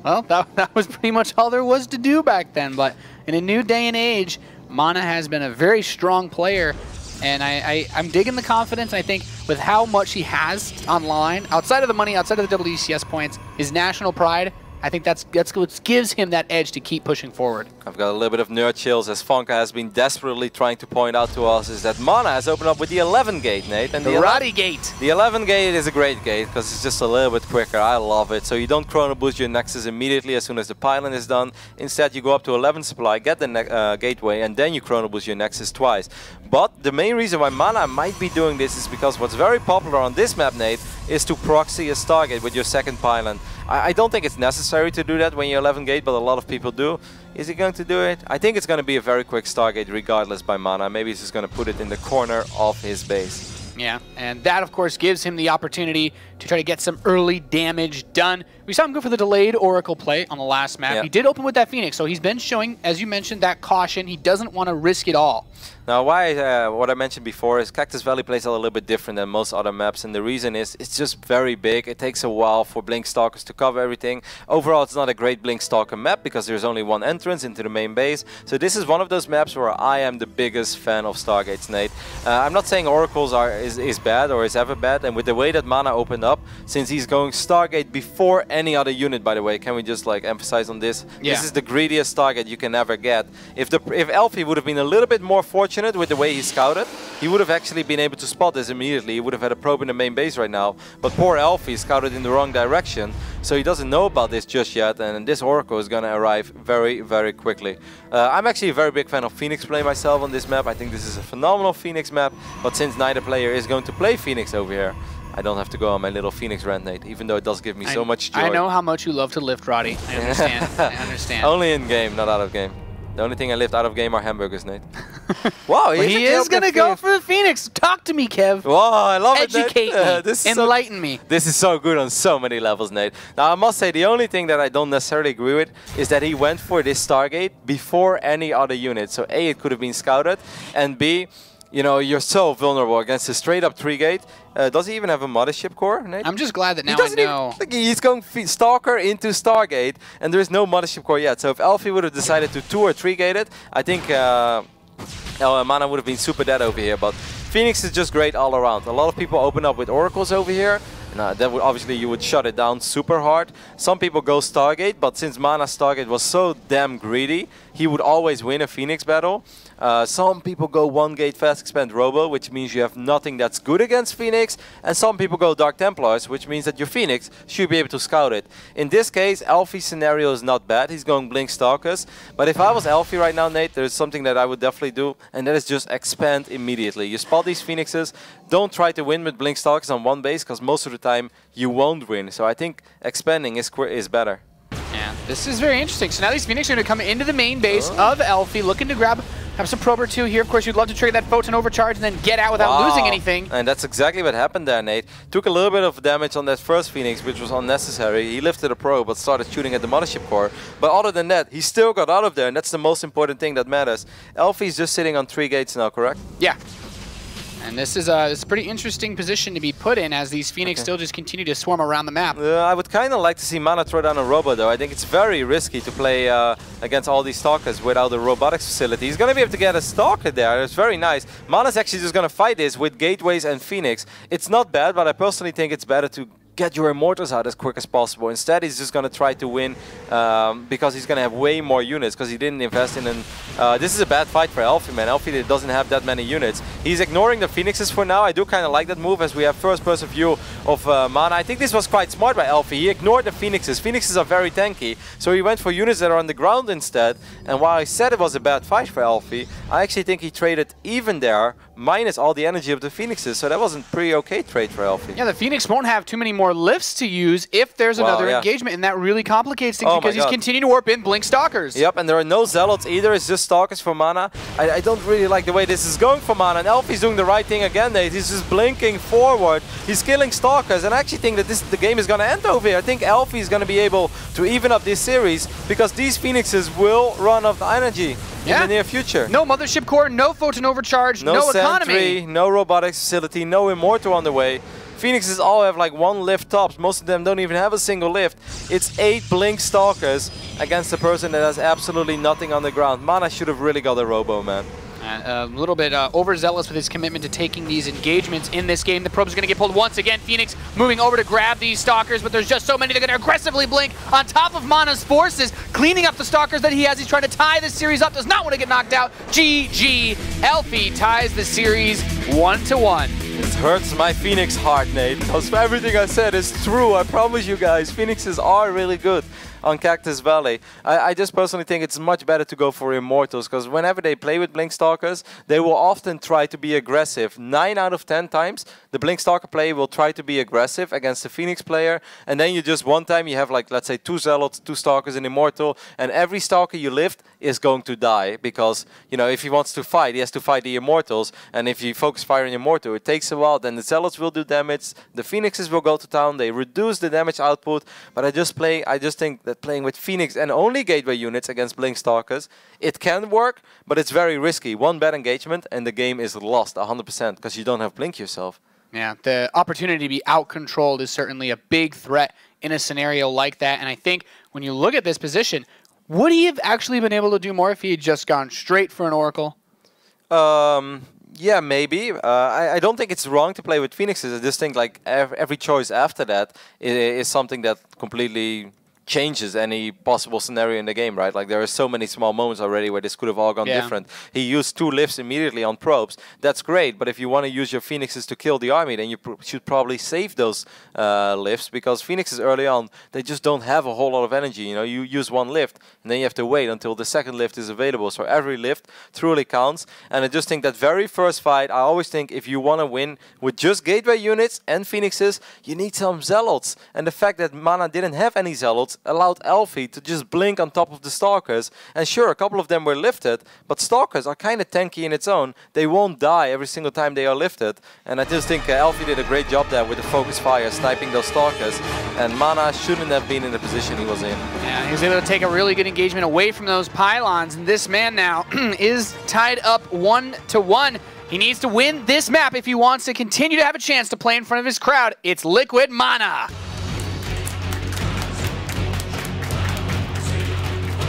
D: Well, that was pretty much all there was to do back then. But in a new day and age, MaNa has been a very strong player. And I'm digging the confidence. I think with how much he has online, outside of the money, outside of the WCS points, his national pride, I think that's what gives him that edge to keep pushing forward.
E: I've got a little bit of nerd chills, as Fonka has been desperately trying to point out to us, is that MaNa has opened up with the 11 gate, Nate. And
D: the Roddy gate.
E: The 11 gate is a great gate because it's just a little bit quicker. I love it. So you don't chrono boost your Nexus immediately as soon as the pylon is done. Instead, you go up to 11 supply, get the gateway, and then you chrono boost your Nexus twice. But the main reason why MaNa might be doing this is because what's very popular on this map, Nate, is to proxy a Stargate with your second pylon. I don't think it's necessary to do that when you're 11 gate, but a lot of people do. Is he going to do it? I think it's going to be a very quick Stargate regardless by MaNa. Maybe he's just going to put it in the corner of his base.
D: Yeah, and that, of course, gives him the opportunity to try to get some early damage done. We saw him go for the delayed Oracle play on the last map.
E: Yeah.
D: He did open with that Phoenix, so he's been showing, as you mentioned, that caution. He doesn't want to risk it all.
E: Now, what I mentioned before is Cactus Valley plays a little bit different than most other maps, and the reason is it's just very big. It takes a while for Blink Stalkers to cover everything. Overall, it's not a great Blink Stalker map because there's only one entrance into the main base. So this is one of those maps where I am the biggest fan of Stargates, Nate. I'm not saying Oracles is bad or is ever bad, and with the way that MaNa opened up, since he's going Stargate before any other unit, by the way, can we just like emphasize on this?
D: Yeah.
E: This is the greediest Stargate you can ever get. If elfi would have been a little bit more fortunate with the way he scouted, he would have actually been able to spot this immediately. He would have had a probe in the main base right now. But poor elfi scouted in the wrong direction, so he doesn't know about this just yet, and this Oracle is going to arrive very, very quickly. I'm actually a very big fan of Phoenix play myself on this map. I think this is a phenomenal Phoenix map, but since neither player is going to play Phoenix over here, I don't have to go on my little Phoenix rant, Nate, even though it does give me so much joy.
D: I know how much you love to lift, Roddy. I understand. I understand.
E: Only in game, not out of game. The only thing I lift out of game are hamburgers, Nate. Wow,
D: he is going to go for the Phoenix. Talk to me, Kev.
E: Wow, I love it, Nate.
D: Educate me. Enlighten me.
E: This is so good on so many levels, Nate. Now, I must say, the only thing that I don't necessarily agree with is that he went for this Stargate before any other unit. So A, it could have been scouted, and B, you know, you're so vulnerable against a straight-up 3-gate. Does he even have a mothership core, Nate?
D: I'm just glad that now I know.
E: He's going Stalker into Stargate, and there is no mothership core yet. So if elfi would have decided to 2 or 3-gate it, I think MaNa would have been super dead over here. But Phoenix is just great all around. A lot of people open up with Oracles over here. That would obviously you would shut it down super hard. Some people go Stargate, but since MaNa's Stargate was so damn greedy, he would always win a Phoenix battle. Some people go 1-gate fast expand Robo, which means you have nothing that's good against Phoenix. And some people go Dark Templars, which means that your Phoenix should be able to scout it. In this case, elfi's scenario is not bad. He's going Blink Stalkers. But if I was elfi right now, Nate, there's something that I would definitely do, and that is just expand immediately. You spot these Phoenixes. Don't try to win with Blink Stalkers on one base, because most of the time you won't win. So I think expanding is better.
D: Yeah, this is very interesting. So now these Phoenix are going to come into the main base of elfi, looking to grab some probe or two here. Of course, you'd love to trigger that photon overcharge and then get out without losing anything.
E: And that's exactly what happened there, Nate. Took a little bit of damage on that first Phoenix, which was unnecessary. He lifted a probe, but started shooting at the mothership core. But other than that, he still got out of there, and that's the most important thing that matters. elfi is just sitting on 3 gates now, correct?
D: Yeah. And this is a pretty interesting position to be put in as these Phoenix still just continue to swarm around the map.
E: I would kind of like to see MaNa throw down a Robo, though. I think it's very risky to play against all these Stalkers without a robotics facility. He's going to be able to get a Stalker there. It's very nice. MaNa's actually just going to fight this with Gateways and Phoenix. It's not bad, but I personally think it's better to get your Immortals out as quick as possible. Instead, he's just going to try to win because he's going to have way more units because he didn't invest in an... this is a bad fight for elfi, man. elfi doesn't have that many units. He's ignoring the Phoenixes for now. I do kind of like that move as we have first-person view of MaNa. I think this was quite smart by elfi. He ignored the Phoenixes. Phoenixes are very tanky, so he went for units that are on the ground instead. And while I said it was a bad fight for elfi, I actually think he traded even there minus all the energy of the Phoenixes, so that was a pretty okay trade for elfi.
D: Yeah, the Phoenix won't have too many more lifts to use if there's another engagement, and that really complicates things because he's continuing to warp in Blink Stalkers.
E: Yep, and there are no Zealots either, it's just Stalkers for MaNa. I don't really like the way this is going for MaNa, and elfi's doing the right thing again, Nate. He's just blinking forward, he's killing Stalkers, and I actually think that the game is going to end over here. I think elfi is going to be able to even up this series because these Phoenixes will run out of energy in the near future.
D: No Mothership Core, no Photon Overcharge, no economy.
E: No robotics facility, no Immortal on the way. Phoenixes all have like one lift tops. Most of them don't even have a single lift. It's 8 Blink Stalkers against a person that has absolutely nothing on the ground. MaNa should have really got a Robo, man.
D: A little bit overzealous with his commitment to taking these engagements in this game. The probe's going to get pulled once again. Phoenix moving over to grab these Stalkers, but there's just so many. They're going to aggressively blink on top of MaNa's forces, cleaning up the Stalkers that he has. He's trying to tie this series up. Does not want to get knocked out. GG. elfi ties the series 1-1.
E: It hurts my Phoenix heart, Nate, because everything I said is true. I promise you guys, Phoenixes are really good on Cactus Valley. I just personally think it's much better to go for Immortals, because whenever they play with Blink Stalkers, they will often try to be aggressive. 9 out of 10 times, the Blink Stalker player will try to be aggressive against the Phoenix player, and then you just one time you have like, let's say 2 Zealots, 2 Stalkers, and Immortal, and every Stalker you lift is going to die, because, you know, if he wants to fight, he has to fight the Immortals, and if you focus fire on Immortal, it takes a while, then the Zealots will do damage, the Phoenixes will go to town, they reduce the damage output, but I just think that playing with Phoenix and only gateway units against Blink Stalkers, it can work, but it's very risky. One bad engagement and the game is lost 100% because you don't have Blink yourself.
D: Yeah, the opportunity to be out-controlled is certainly a big threat in a scenario like that, and I think when you look at this position, would he have actually been able to do more if he had just gone straight for an Oracle?
E: Yeah, maybe. I don't think it's wrong to play with Phoenixes. I just think like every choice after that is something that completely changes any possible scenario in the game, right? Like there are so many small moments already where this could have all gone different. He used 2 lifts immediately on probes. That's great, but if you want to use your Phoenixes to kill the army, then you should probably save those lifts, because Phoenixes early on, they just don't have a whole lot of energy. You know, you use 1 lift and then you have to wait until the second lift is available. So every lift truly counts. And I just think that very first fight, I always think if you want to win with just gateway units and Phoenixes, you need some Zealots. And the fact that MaNa didn't have any Zealots allowed elfi to just blink on top of the Stalkers. And sure, a couple of them were lifted, but Stalkers are kind of tanky in its own. They won't die every single time they are lifted. And I just think elfi did a great job there with the focus fire, sniping those Stalkers. And MaNa shouldn't have been in the position he was in.
D: Yeah, he was able to take a really good engagement away from those pylons. And this man now is tied up 1-1. He needs to win this map if he wants to continue to have a chance to play in front of his crowd. It's Liquid MaNa.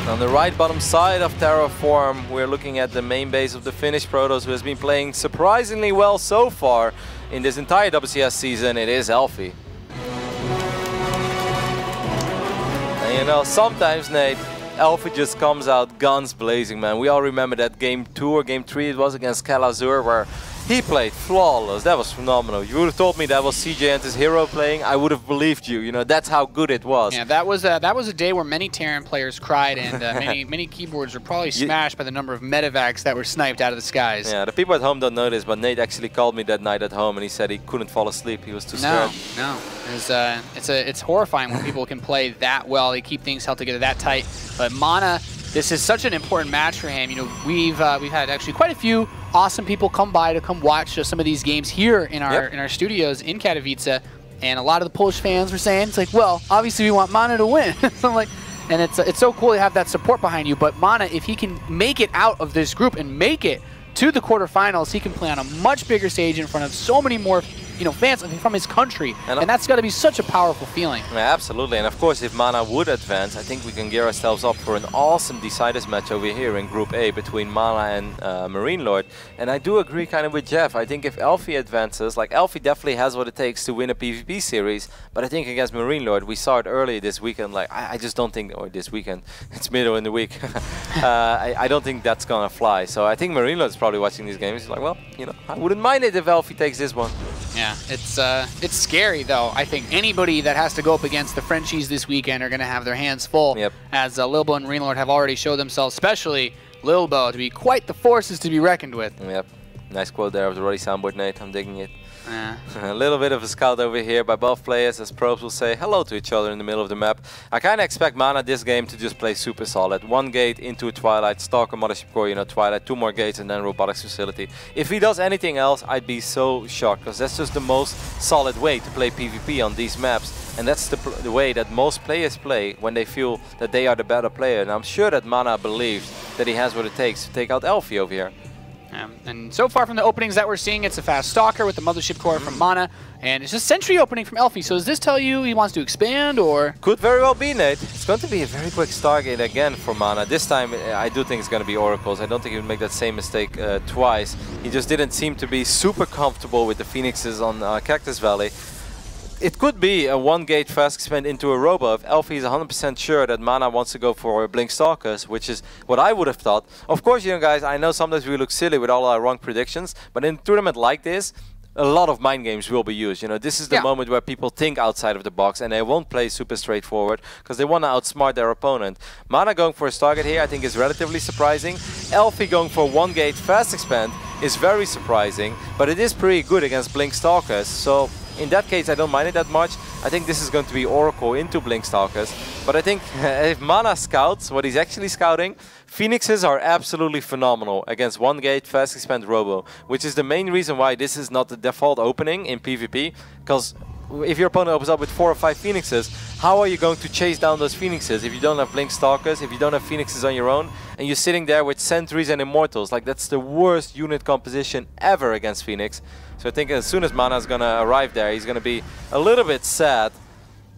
E: On the right bottom side of Terraform, we're looking at the main base of the Finnish Protoss, who has been playing surprisingly well so far in this entire WCS season. It is elfi. And you know, sometimes, Nate, elfi just comes out guns blazing, man. We all remember that game 2 or game 3 it was against Kalazur, where he played flawless. That was phenomenal. You would have told me that was CJ and his hero playing, I would have believed you. You know, that's how good it was.
D: Yeah, that was a day where many Terran players cried, and many keyboards were probably smashed by the number of medevacs that were sniped out of the skies.
E: Yeah, the people at home don't know this, but Nate actually called me that night at home, and he said he couldn't fall asleep. He was too scared.
D: No. It's horrifying when people can play that well. They keep things held together that tight. But MaNa, this is such an important match for him. You know, we've had actually quite a few awesome people come by to come watch some of these games here in our studios in Katowice, and a lot of the Polish fans were saying, it's like, well, obviously we want MaNa to win. So I'm like, and it's so cool to have that support behind you. But MaNa, if he can make it out of this group and make it to the quarterfinals, he can play on a much bigger stage in front of so many more fans from his country, and that's got to be such a powerful feeling.
E: Yeah, absolutely, and of course if MaNa would advance, I think we can gear ourselves up for an awesome deciders match over here in Group A between MaNa and Marine Lord. And I do agree kind of with Jeff. I think if elfi advances, like elfi definitely has what it takes to win a PvP series, but I think against Marine Lord, we saw it early this weekend, like I just don't think, or this weekend, it's middle in the week, I don't think that's gonna fly. So I think Marine Lord's probably watching these games, he's like, well, you know, I wouldn't mind it if elfi takes this one.
D: Yeah, it's scary though. I think anybody that has to go up against the Frenchies this weekend are going to have their hands full, as Lilbo and Marine Lord have already showed themselves, especially Lilbo, to be quite the forces to be reckoned with.
E: Yep. Nice quote there of the Roddy soundboard, Nate. I'm digging it.
D: Yeah.
E: A little bit of a scout over here by both players, as probes will say hello to each other in the middle of the map. I kind of expect MaNa this game to just play super solid. 1 gate into a Twilight, Stalker, Mothership Core, you know, Twilight, 2 more gates and then Robotics Facility. If he does anything else, I'd be so shocked, because that's just the most solid way to play PvP on these maps. And that's the way that most players play when they feel that they are the better player. And I'm sure that MaNa believes that he has what it takes to take out elfi over here.
D: And so far from the openings that we're seeing, it's a fast Stalker with the Mothership Core from MaNa, and it's a Sentry opening from elfi. So does this tell you he wants to expand, or?
E: Could very well be, Nate. It's going to be a very quick Stargate again for MaNa. This time, I do think it's going to be Oracles. I don't think he would make that same mistake twice. He just didn't seem to be super comfortable with the Phoenixes on Cactus Valley. It could be a 1 gate fast expand into a Robo if elfi is 100% sure that MaNa wants to go for Blink Stalkers, which is what I would have thought. Of course, you know, guys, I know sometimes we look silly with all our wrong predictions, but in a tournament like this, a lot of mind games will be used. You know, this is the moment where people think outside of the box and they won't play super straightforward because they want to outsmart their opponent. MaNa going for a Stargate here, I think, is relatively surprising. elfi going for 1 gate fast expand is very surprising, but it is pretty good against Blink Stalkers. So in that case, I don't mind it that much. I think this is going to be Oracle into Blink Stalkers. But I think if MaNa scouts what he's actually scouting, Phoenixes are absolutely phenomenal against 1 gate fast expand Robo, which is the main reason why this is not the default opening in PvP. Because if your opponent opens up with 4 or 5 Phoenixes, how are you going to chase down those Phoenixes if you don't have Blink Stalkers, if you don't have Phoenixes on your own, and you're sitting there with Sentries and Immortals? Like, that's the worst unit composition ever against Phoenix. So I think as soon as MaNa is going to arrive there, he's going to be a little bit sad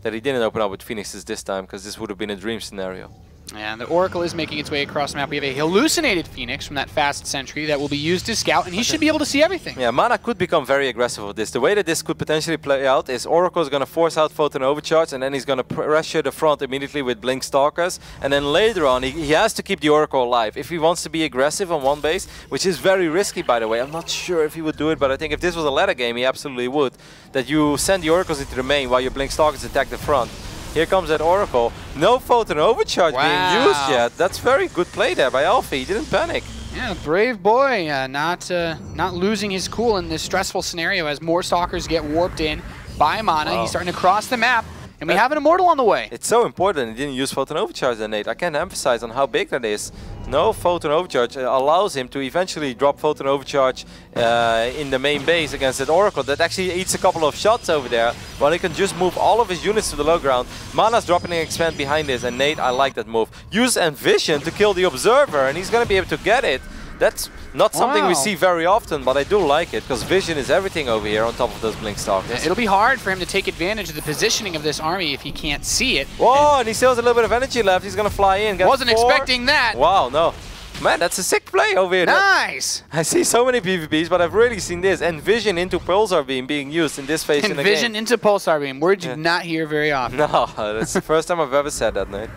E: that he didn't open up with Phoenixes this time, because this would have been a dream scenario.
D: And the Oracle is making its way across the map. We have a hallucinated Phoenix from that fast Sentry that will be used to scout, and he should be able to see everything. Yeah,
E: MaNa could become very aggressive with this. The way that this could potentially play out is Oracle is going to force out Photon Overcharge, and then he's going to pressure the front immediately with Blink Stalkers. And then later on, he has to keep the Oracle alive. If he wants to be aggressive on one base, which is very risky, by the way. I'm not sure if he would do it, but I think if this was a ladder game, he absolutely would. That you send the Oracles into the main while your Blink Stalkers attack the front. Here comes that Oracle. No Photon Overcharge being used yet. That's very good play there by elfi. He didn't panic.
D: Yeah, brave boy, not losing his cool in this stressful scenario as more Stalkers get warped in by MaNa. Wow. He's starting to cross the map, and we have an Immortal on the way.
E: It's so important he didn't use Photon Overcharge there, Nate. I can't emphasize on how big that is. No Photon Overcharge allows him to eventually drop Photon Overcharge in the main base against that Oracle that actually eats a couple of shots over there, while he can just move all of his units to the low ground. MaNa's dropping an expand behind this, and Nate, I like that move. Use Envision to kill the Observer, and he's going to be able to get it. That's not something we see very often, but I do like it, because Vision is everything over here on top of those Blink Stalkers.
D: It'll be hard for him to take advantage of the positioning of this army if he can't see it.
E: Whoa, and he still has a little bit of energy left. He's going to fly in.
D: Wasn't expecting that.
E: Wow, no. Man, that's a sick play over here.
D: Nice!
E: I see so many PvPs, but I've really seen this. Envision into Pulsar Beam being used in this phase in the game.
D: Envision into Pulsar Beam. Words you not hear very often.
E: No, that's the first time I've ever said that, Nate.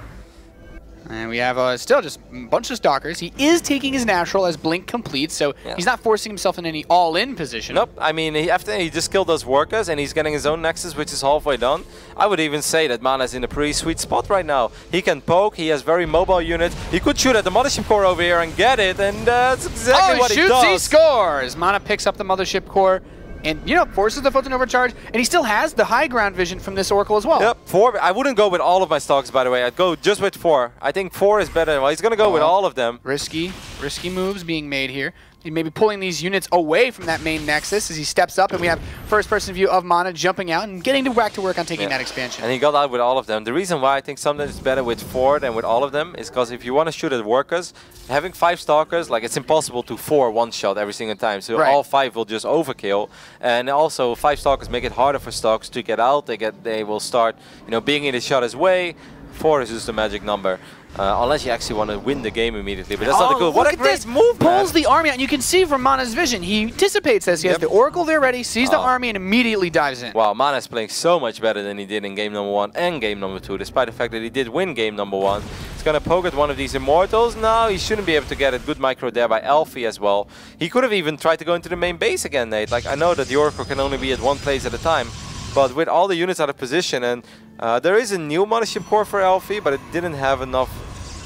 D: And we have still just a bunch of Stalkers. He is taking his natural as Blink completes, so he's not forcing himself in any all-in position.
E: Nope. I mean, after he just killed those workers and he's getting his own Nexus, which is halfway done, I would even say that MaNa is in a pretty sweet spot right now. He can poke, he has very mobile units. He could shoot at the Mothership Core over here and get it, and that's exactly what he does.
D: He scores! MaNa picks up the Mothership Core and, you know, forces the Photon Overcharge, and he still has the high ground vision from this Oracle as well.
E: Yep, 4. I wouldn't go with all of my stocks, by the way. I'd go just with 4. I think 4 is better. Well, he's going to go with all of them.
D: Risky moves being made here. He may be pulling these units away from that main Nexus as he steps up, and we have first-person view of MaNa jumping out and getting back to work on taking that expansion.
E: And he got out with all of them. The reason why I think sometimes it's better with 4 than with all of them is because if you want to shoot at workers, having 5 Stalkers, like, it's impossible to 4 one-shot every single time. So all 5 will just overkill. And also 5 Stalkers make it harder for Stalkers to get out. They will start, you know, being in the shotter's way. 4 is just a magic number. Unless you actually want to win the game immediately, but that's not the goal. What a great move,
D: Pulls the army out, and you can see from MaNa's vision, he anticipates this. He has the Oracle there ready, sees the army, and immediately dives in.
E: Wow, MaNa is playing so much better than he did in game number 1 and game number 2, despite the fact that he did win game number 1. He's going to poke at one of these Immortals. No, he shouldn't be able to get it. Good micro there by elfi as well. He could have even tried to go into the main base again, Nate. Like, I know that the Oracle can only be at one place at a time, but with all the units out of position, and there is a new Mothership Core for elfi, but it didn't have enough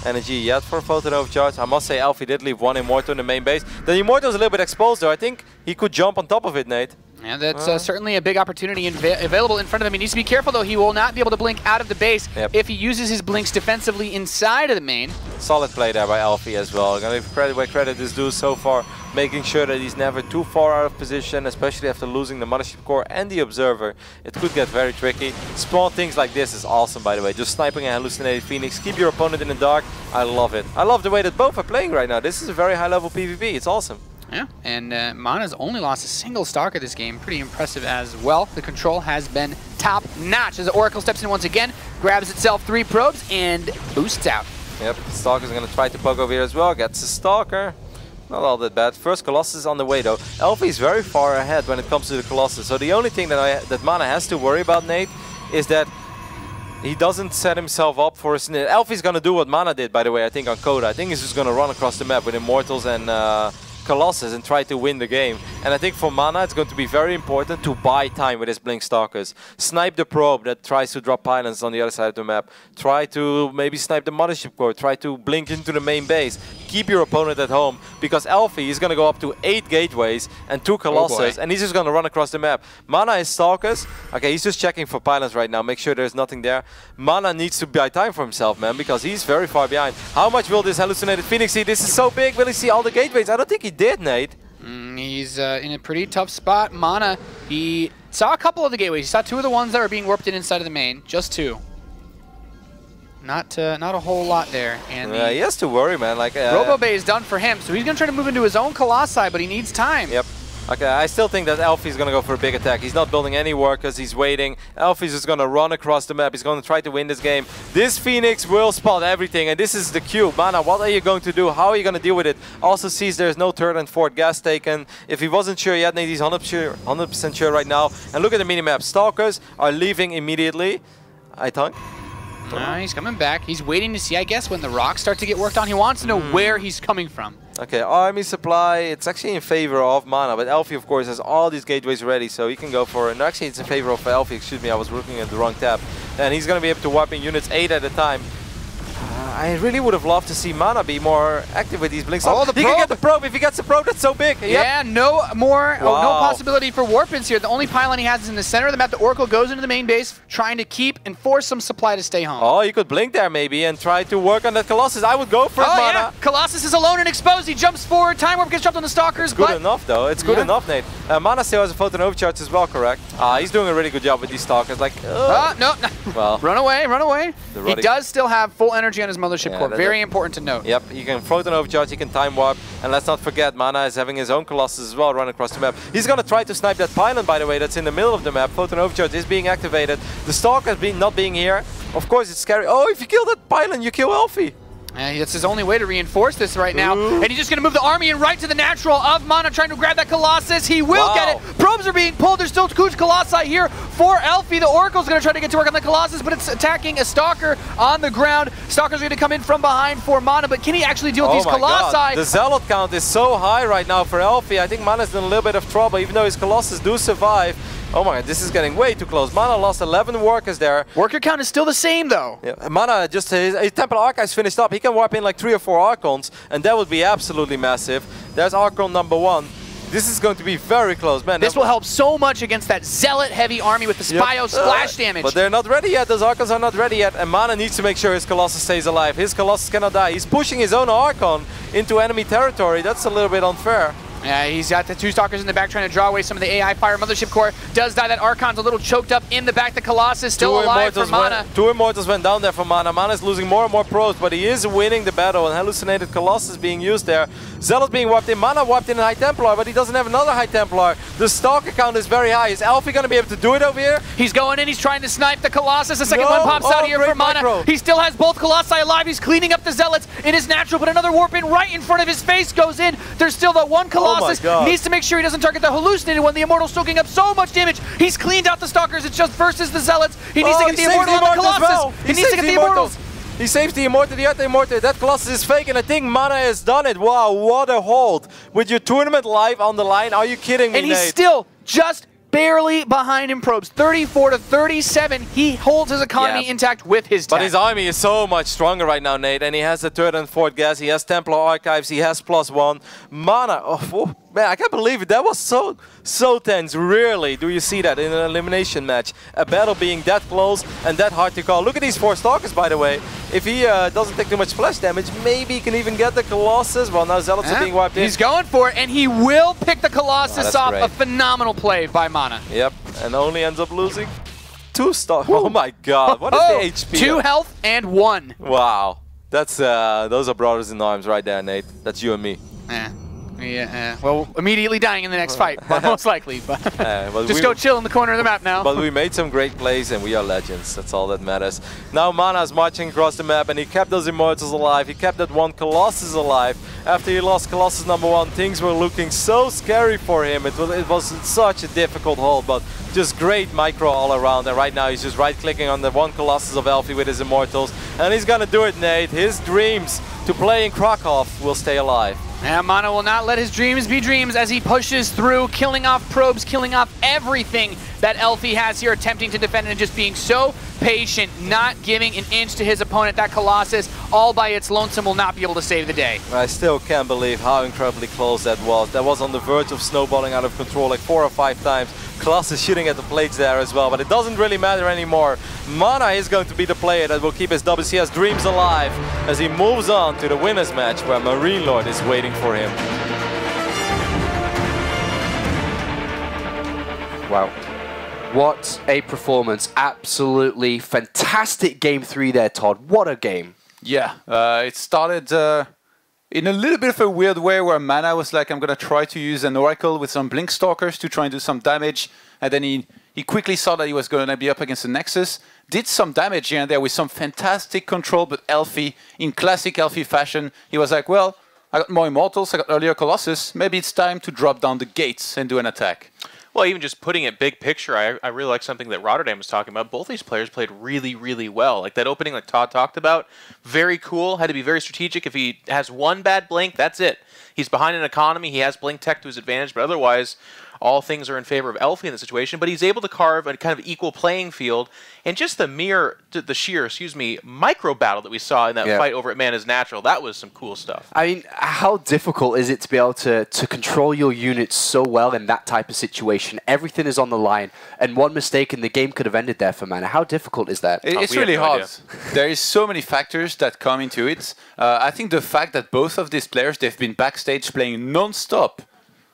E: energy yet for Photon Overcharge. I must say elfi did leave one Immortal in the main base. The Immortal is a little bit exposed though. I think he could jump on top of it, Nate.
D: Yeah, that's certainly a big opportunity available in front of him. He needs to be careful, though. He will not be able to blink out of the base if he uses his blinks defensively inside of the main.
E: Solid play there by elfi as well. Gonna give credit where credit is due so far, making sure that he's never too far out of position, especially after losing the Mothership Core and the Observer. It could get very tricky. Small things like this is awesome, by the way. Just sniping a hallucinated Phoenix, keep your opponent in the dark. I love it. I love the way that both are playing right now. This is a very high-level PvP. It's awesome.
D: Yeah, and MaNa's only lost a single Stalker this game. Pretty impressive as well. The control has been top-notch as the Oracle steps in once again, grabs itself 3 probes, and boosts out.
E: Yep, Stalker's going to try to poke over here as well. Gets a Stalker. Not all that bad. First Colossus on the way though. elfi is very far ahead when it comes to the Colossus. So the only thing that MaNa has to worry about, Nate, is that he doesn't set himself up for a snit. elfi's going to do what MaNa did, by the way, I think on Coda. I think he's just going to run across the map with Immortals and Colossus and try to win the game. And I think for MaNa it's going to be very important to buy time with his Blink Stalkers. Snipe the probe that tries to drop pylons on the other side of the map. Try to maybe snipe the Mothership Core. Try to blink into the main base. Keep your opponent at home, because elfi is going to go up to 8 gateways and 2 Colossus, and he's just going to run across the map. MaNa is Stalkers. Okay, he's just checking for pylons right now. Make sure there's nothing there. MaNa needs to buy time for himself, man, because he's very far behind. How much will this hallucinated Phoenix see? This is so big. Will he see all the gateways? I don't think he did, Nate.
D: He's in a pretty tough spot. MaNa, he saw a couple of the gateways. He saw 2 of the ones that were being warped in inside of the main. Just 2. Not a whole lot there. And
E: he has to worry, man. Like
D: Robo Bay is done for him, so he's going to try to move into his own Colossi, but he needs time.
E: Yep. Okay, I still think that elfi is going to go for a big attack. He's not building any workers, he's waiting. elfi is just going to run across the map. He's going to try to win this game. This Phoenix will spot everything, and this is the cube. MaNa, what are you going to do? How are you going to deal with it? Also sees there's no third and fourth gas taken. If he wasn't sure yet, he's 100% sure right now. And look at the minimap. Stalkers are leaving immediately. I thunk.
D: He's coming back. He's waiting to see, I guess, when the rocks start to get worked on. He wants to know where he's coming from.
E: Okay, army supply, it's actually in favor of MaNa, but elfi, of course, has all these gateways ready, so he can go for it. No, actually, it's in favor of elfi, excuse me, I was looking at the wrong tab. And he's going to be able to wipe in units 8 at a time. I really would have loved to see MaNa be more active with these blinks.
D: Oh, the
E: he can get the probe. If he gets the probe, that's so big.
D: Yeah, no possibility for warp-ins here. The only pylon he has is in the center of the map. The Oracle goes into the main base, trying to keep and force some supply to stay home.
E: Oh, you could blink there maybe and try to work on that Colossus. I would go for it, MaNa.
D: Yeah. Colossus is alone and exposed. He jumps forward. Time warp gets dropped on the Stalkers.
E: It's good enough, though. It's good enough, Nate. MaNa still has a Photon Overcharge as well, correct? He's doing a really good job with these Stalkers. Like,
D: no.
E: Well,
D: run away, run away. He does still have full energy on his Mothership Core. Very important to note.
E: Yep, he can Photon Overcharge, he can Time Warp, and let's not forget, MaNa is having his own Colossus as well run across the map. He's going to try to snipe that pylon, by the way, that's in the middle of the map. Photon Overcharge is being activated. The Stalker not being here. Of course, it's scary. Oh, if you kill that pylon, you kill elfi.
D: That's his only way to reinforce this right now. And he's just going to move the army in right to the natural of MaNa, trying to grab that Colossus. He will get it. Probes are being pulled. There's still huge Colossi here for elfi. The Oracle's going to try to get to work on the Colossus, but it's attacking a Stalker on the ground. Stalker's going to come in from behind for MaNa, but can he actually deal with these Colossi?
E: God. The Zealot count is so high right now for elfi. I think MaNa's in a little bit of trouble, even though his Colossus do survive. Oh my god, this is getting way too close. MaNa lost 11 workers there.
D: Worker count is still the same though.
E: Yeah, MaNa just, his Temple Archives finished up. He can warp in like 3 or 4 Archons, and that would be absolutely massive. There's Archon number 1. This is going to be very close, man.
D: This will help so much against that Zealot-heavy army with the Spio splash damage.
E: But they're not ready yet. Those Archons are not ready yet, and MaNa needs to make sure his Colossus stays alive. His Colossus cannot die. He's pushing his own Archon into enemy territory. That's a little bit unfair.
D: Yeah, he's got the 2 Stalkers in the back trying to draw away some of the AI fire. Mothership Core does die. That Archon's a little choked up in the back. The Colossus still alive for MaNa.
E: 2 Immortals went down there for MaNa. MaNa's losing more and more probes, but he is winning the battle, and hallucinated Colossus being used there. Zealot being warped in. MaNa warped in a High Templar, but he doesn't have another High Templar. The Stalker count is very high. Is elfi going to be able to do it over here?
D: He's going in. He's trying to snipe the Colossus. The second one pops out here for MaNa. He still has both Colossi alive. He's cleaning up the Zealots. It is natural, but another warp in right in front of his face goes in. There's still the one Colossus. Needs to make sure he doesn't target the hallucinated one. The Immortal's soaking up so much damage. He's cleaned out the Stalkers. It's just versus the Zealots. He needs to get the Immortal on the Colossus. He needs to get the Immortals.
E: He saves the Immortal, the Anti-Immortal. That Colossus is fake, and I think MaNa has done it. Wow, what a hold. With your tournament live on the line. Are you kidding me,
D: And he's
E: Nate?
D: still just barely behind in probes. 34 to 37. He holds his economy intact with his tech.
E: But his army is so much stronger right now, Nate, and he has the 3rd and 4th gas, he has Templar Archives, he has +1. MaNa, oh, man, I can't believe it. That was so tense. Rarely do you see that in an elimination match. A battle being that close and that hard to call. Look at these 4 Stalkers, by the way. If he doesn't take too much splash damage, maybe he can even get the Colossus. Well, now Zealots are being wiped in.
D: He's going for it, and he will pick the Colossus off.
E: Great.
D: A phenomenal play by MaNa.
E: Yep, and only ends up losing 2 stars. Oh my god, what is the HP?
D: 2 health and 1.
E: Wow. That's those are brothers in arms right there, Nate. That's you and me.
D: Yeah, well, immediately dying in the next fight, most likely. But just go chill in the corner of the map now.
E: But we made some great plays and we are legends. That's all that matters. Now MaNa is marching across the map and he kept those Immortals alive. He kept that one Colossus alive. After he lost Colossus #1, things were looking so scary for him. It was such a difficult hold, but just great micro all around. And right now he's just right-clicking on the one Colossus of Elfi with his Immortals. And he's gonna do it, Nate. His dreams to play in Krakow will stay alive.
D: And MaNa will not let his dreams be dreams as he pushes through, killing off probes, killing off everything that elfi has here, attempting to defend and just being so patient, not giving an inch to his opponent. That Colossus, all by its lonesome, will not be able to save the day.
E: I still can't believe how incredibly close that was. That was on the verge of snowballing out of control like 4 or 5 times. Colossus shooting at the plates there as well, but it doesn't really matter anymore. MaNa is going to be the player that will keep his WCS dreams alive as he moves on to the winners match where Marine Lord is waiting for him.
A: Wow. What a performance. Absolutely fantastic game 3 there, Todd. What a game.
B: Yeah, it started in a little bit of a weird way where MaNa was like, I'm going to try to use an Oracle with some Blink Stalkers to try and do some damage. And then he quickly saw that he was going to be up against the Nexus. Did some damage here and there with some fantastic control, but elfi, in classic elfi fashion, he was like, well, I got more Immortals, I got earlier Colossus, maybe it's time to drop down the gates and do an attack.
C: Well, even just putting it big picture, I really like something that Rotterdam was talking about. Both these players played really, really well. Like that opening, like Todd talked about, very cool. Had to be very strategic. If he has one bad blink, that's it. He's behind an economy. He has blink tech to his advantage, but otherwise, all things are in favor of elfi in the situation. But he's able to carve a kind of equal playing field, and just the sheer, micro battle that we saw in that fight over at MaNa's Natural. That was some cool stuff.
A: I mean, how difficult is it to be able to control your units so well in that type of situation? Everything is on the line, and one mistake and the game could have ended there for MaNa. How difficult is that?
B: It's really hard. There is so many factors that come into it. I think the fact that both of these players, they've been backstage playing non-stop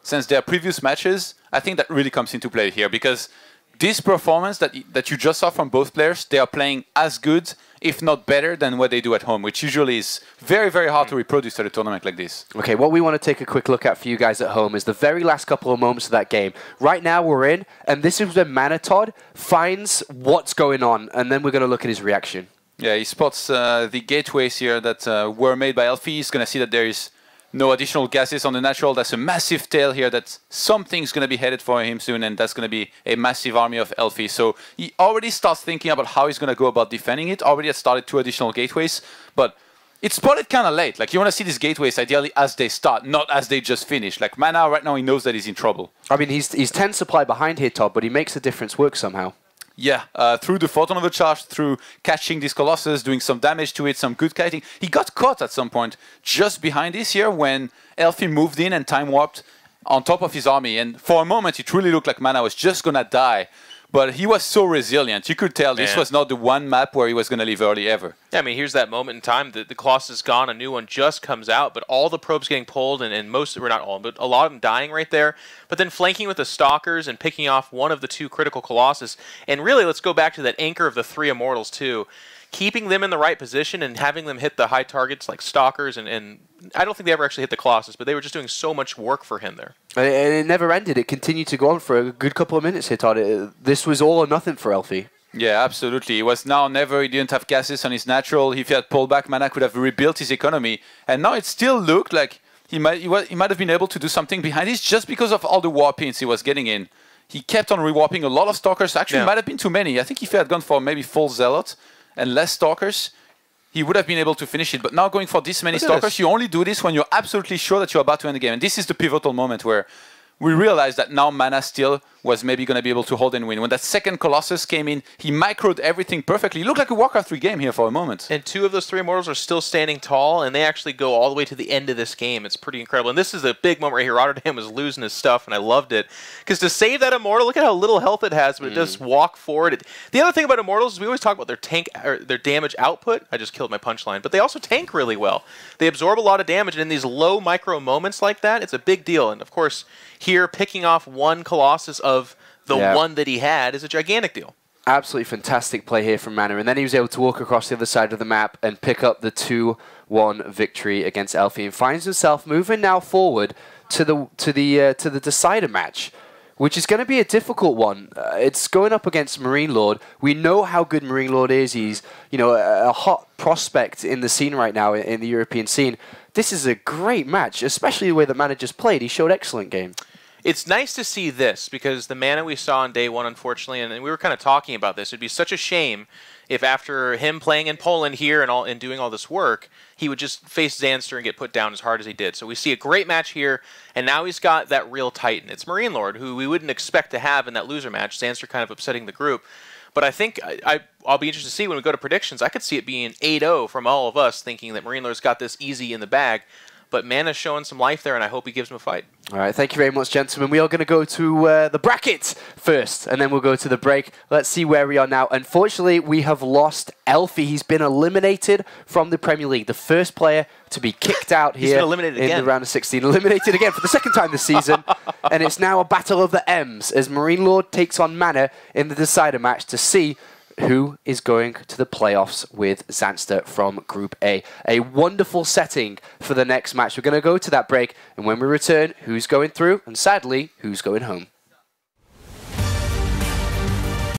B: since their previous matches, I think that really comes into play here, because this performance that you just saw from both players, they are playing as good, if not better, than what they do at home, which usually is very, very hard to reproduce at a tournament like this.
A: Okay, what we want to take a quick look at for you guys at home is the very last couple of moments of that game. Right now we're in, and this is when MaNa Todd finds what's going on, and then we're going to look at his reaction. Yeah,
B: he spots the gateways here that were made by elfi. He's going to see that there is no additional gases on the Natural. That's a massive tail here that something's going to be headed for him soon, and that's going to be a massive army of elfi. So he already starts thinking about how he's going to go about defending it. Already has started 2 additional gateways, but it's spotted kind of late. Like, you want to see these gateways ideally as they start, not as they just finish. Like, MaNa right now, he knows that he's in trouble.
A: I mean, he's 10 supply behind here, Todd, but he makes the difference work somehow.
B: Yeah, through the photon overcharge, through catching this Colossus, doing some damage to it, some good kiting. He got caught at some point just behind this here when elfi moved in and time warped on top of his army. And for a moment, it really looked like MaNa was just going to die. But he was so resilient. You could tell this was not the one map where he was going to leave early ever.
C: Yeah, I mean, here's that moment in time that the Colossus is gone, a new one just comes out, but all the probes getting pulled, and most, or not all, but a lot of them dying right there. But then flanking with the Stalkers and picking off one of the 2 critical Colossus. And really, let's go back to that anchor of the 3 Immortals, too. Keeping them in the right position and having them hit the high targets like Stalkers, and I don't think they ever actually hit the Colossus, but they were just doing so much work for him there.
A: And it never ended. It continued to go on for a good couple of minutes here, Todd. This was all or nothing for elfi.
B: Yeah, absolutely. It was now never. He didn't have gases on his Natural. If he had pulled back, MaNa could have rebuilt his economy. And now it still looked like he might have been able to do something behind this just because of all the warp-ins he was getting in. He kept on rewarping a lot of Stalkers. Actually, it might have been too many. I think if he had gone for maybe full Zealot and less Stalkers, he would have been able to finish it. But now going for this many Stalkers, you only do this when you're absolutely sure that you're about to end the game. And this is the pivotal moment where we realized that now MaNa still was maybe going to be able to hold and win. When that second Colossus came in, he microed everything perfectly. It looked like a Warcraft 3 game here for a moment.
C: And 2 of those 3 Immortals are still standing tall, and they actually go all the way to the end of this game. It's pretty incredible. And this is a big moment right here. Rotterdam was losing his stuff, and I loved it. Because to save that Immortal, look at how little health it has, but it does walk forward. The other thing about Immortals is we always talk about their tank or their damage output. I just killed my punchline. But they also tank really well. They absorb a lot of damage, and in these low micro moments like that, it's a big deal. And of course, here picking off 1 Colossus of the one that he had is a gigantic deal.
A: Absolutely fantastic play here from MaNa, and then he was able to walk across the other side of the map and pick up the 2-1 victory against elfi, and finds himself moving now forward to the decider match, which is going to be a difficult one. It's going up against Marine Lord. We know how good Marine Lord is. He's, you know, a hot prospect in the scene right now, in the European scene. This is a great match, especially the way that MaNa just played. He showed excellent game.
C: It's nice to see this, because the MaNa we saw on day 1, unfortunately, and we were kind of talking about this, it'd be such a shame if after him playing in Poland here and doing all this work, he would just face Zanster and get put down as hard as he did. So we see a great match here, and now he's got that real Titan. It's Marine Lord, who we wouldn't expect to have in that loser match. Zanster kind of upsetting the group. But I think I'll be interested to see when we go to predictions. I could see it being 8-0 from all of us, thinking that Marine Lord's got this easy in the bag. But MaNa's showing some life there, and I hope he gives him a fight.
A: All right, thank you very much, gentlemen. We are going to go to the bracket first, and then we'll go to the break. Let's see where we are now. Unfortunately, we have lost elfi. He's been eliminated from the Premier League. The first player to be kicked out here in the round of 16. Eliminated again for the second time this season. And it's now a battle of the M's as Marine Lord takes on MaNa in the decider match to see who is going to the playoffs with Zanster from Group A. A wonderful setting for the next match. We're going to go to that break, and when we return, who's going through, and sadly, who's going home.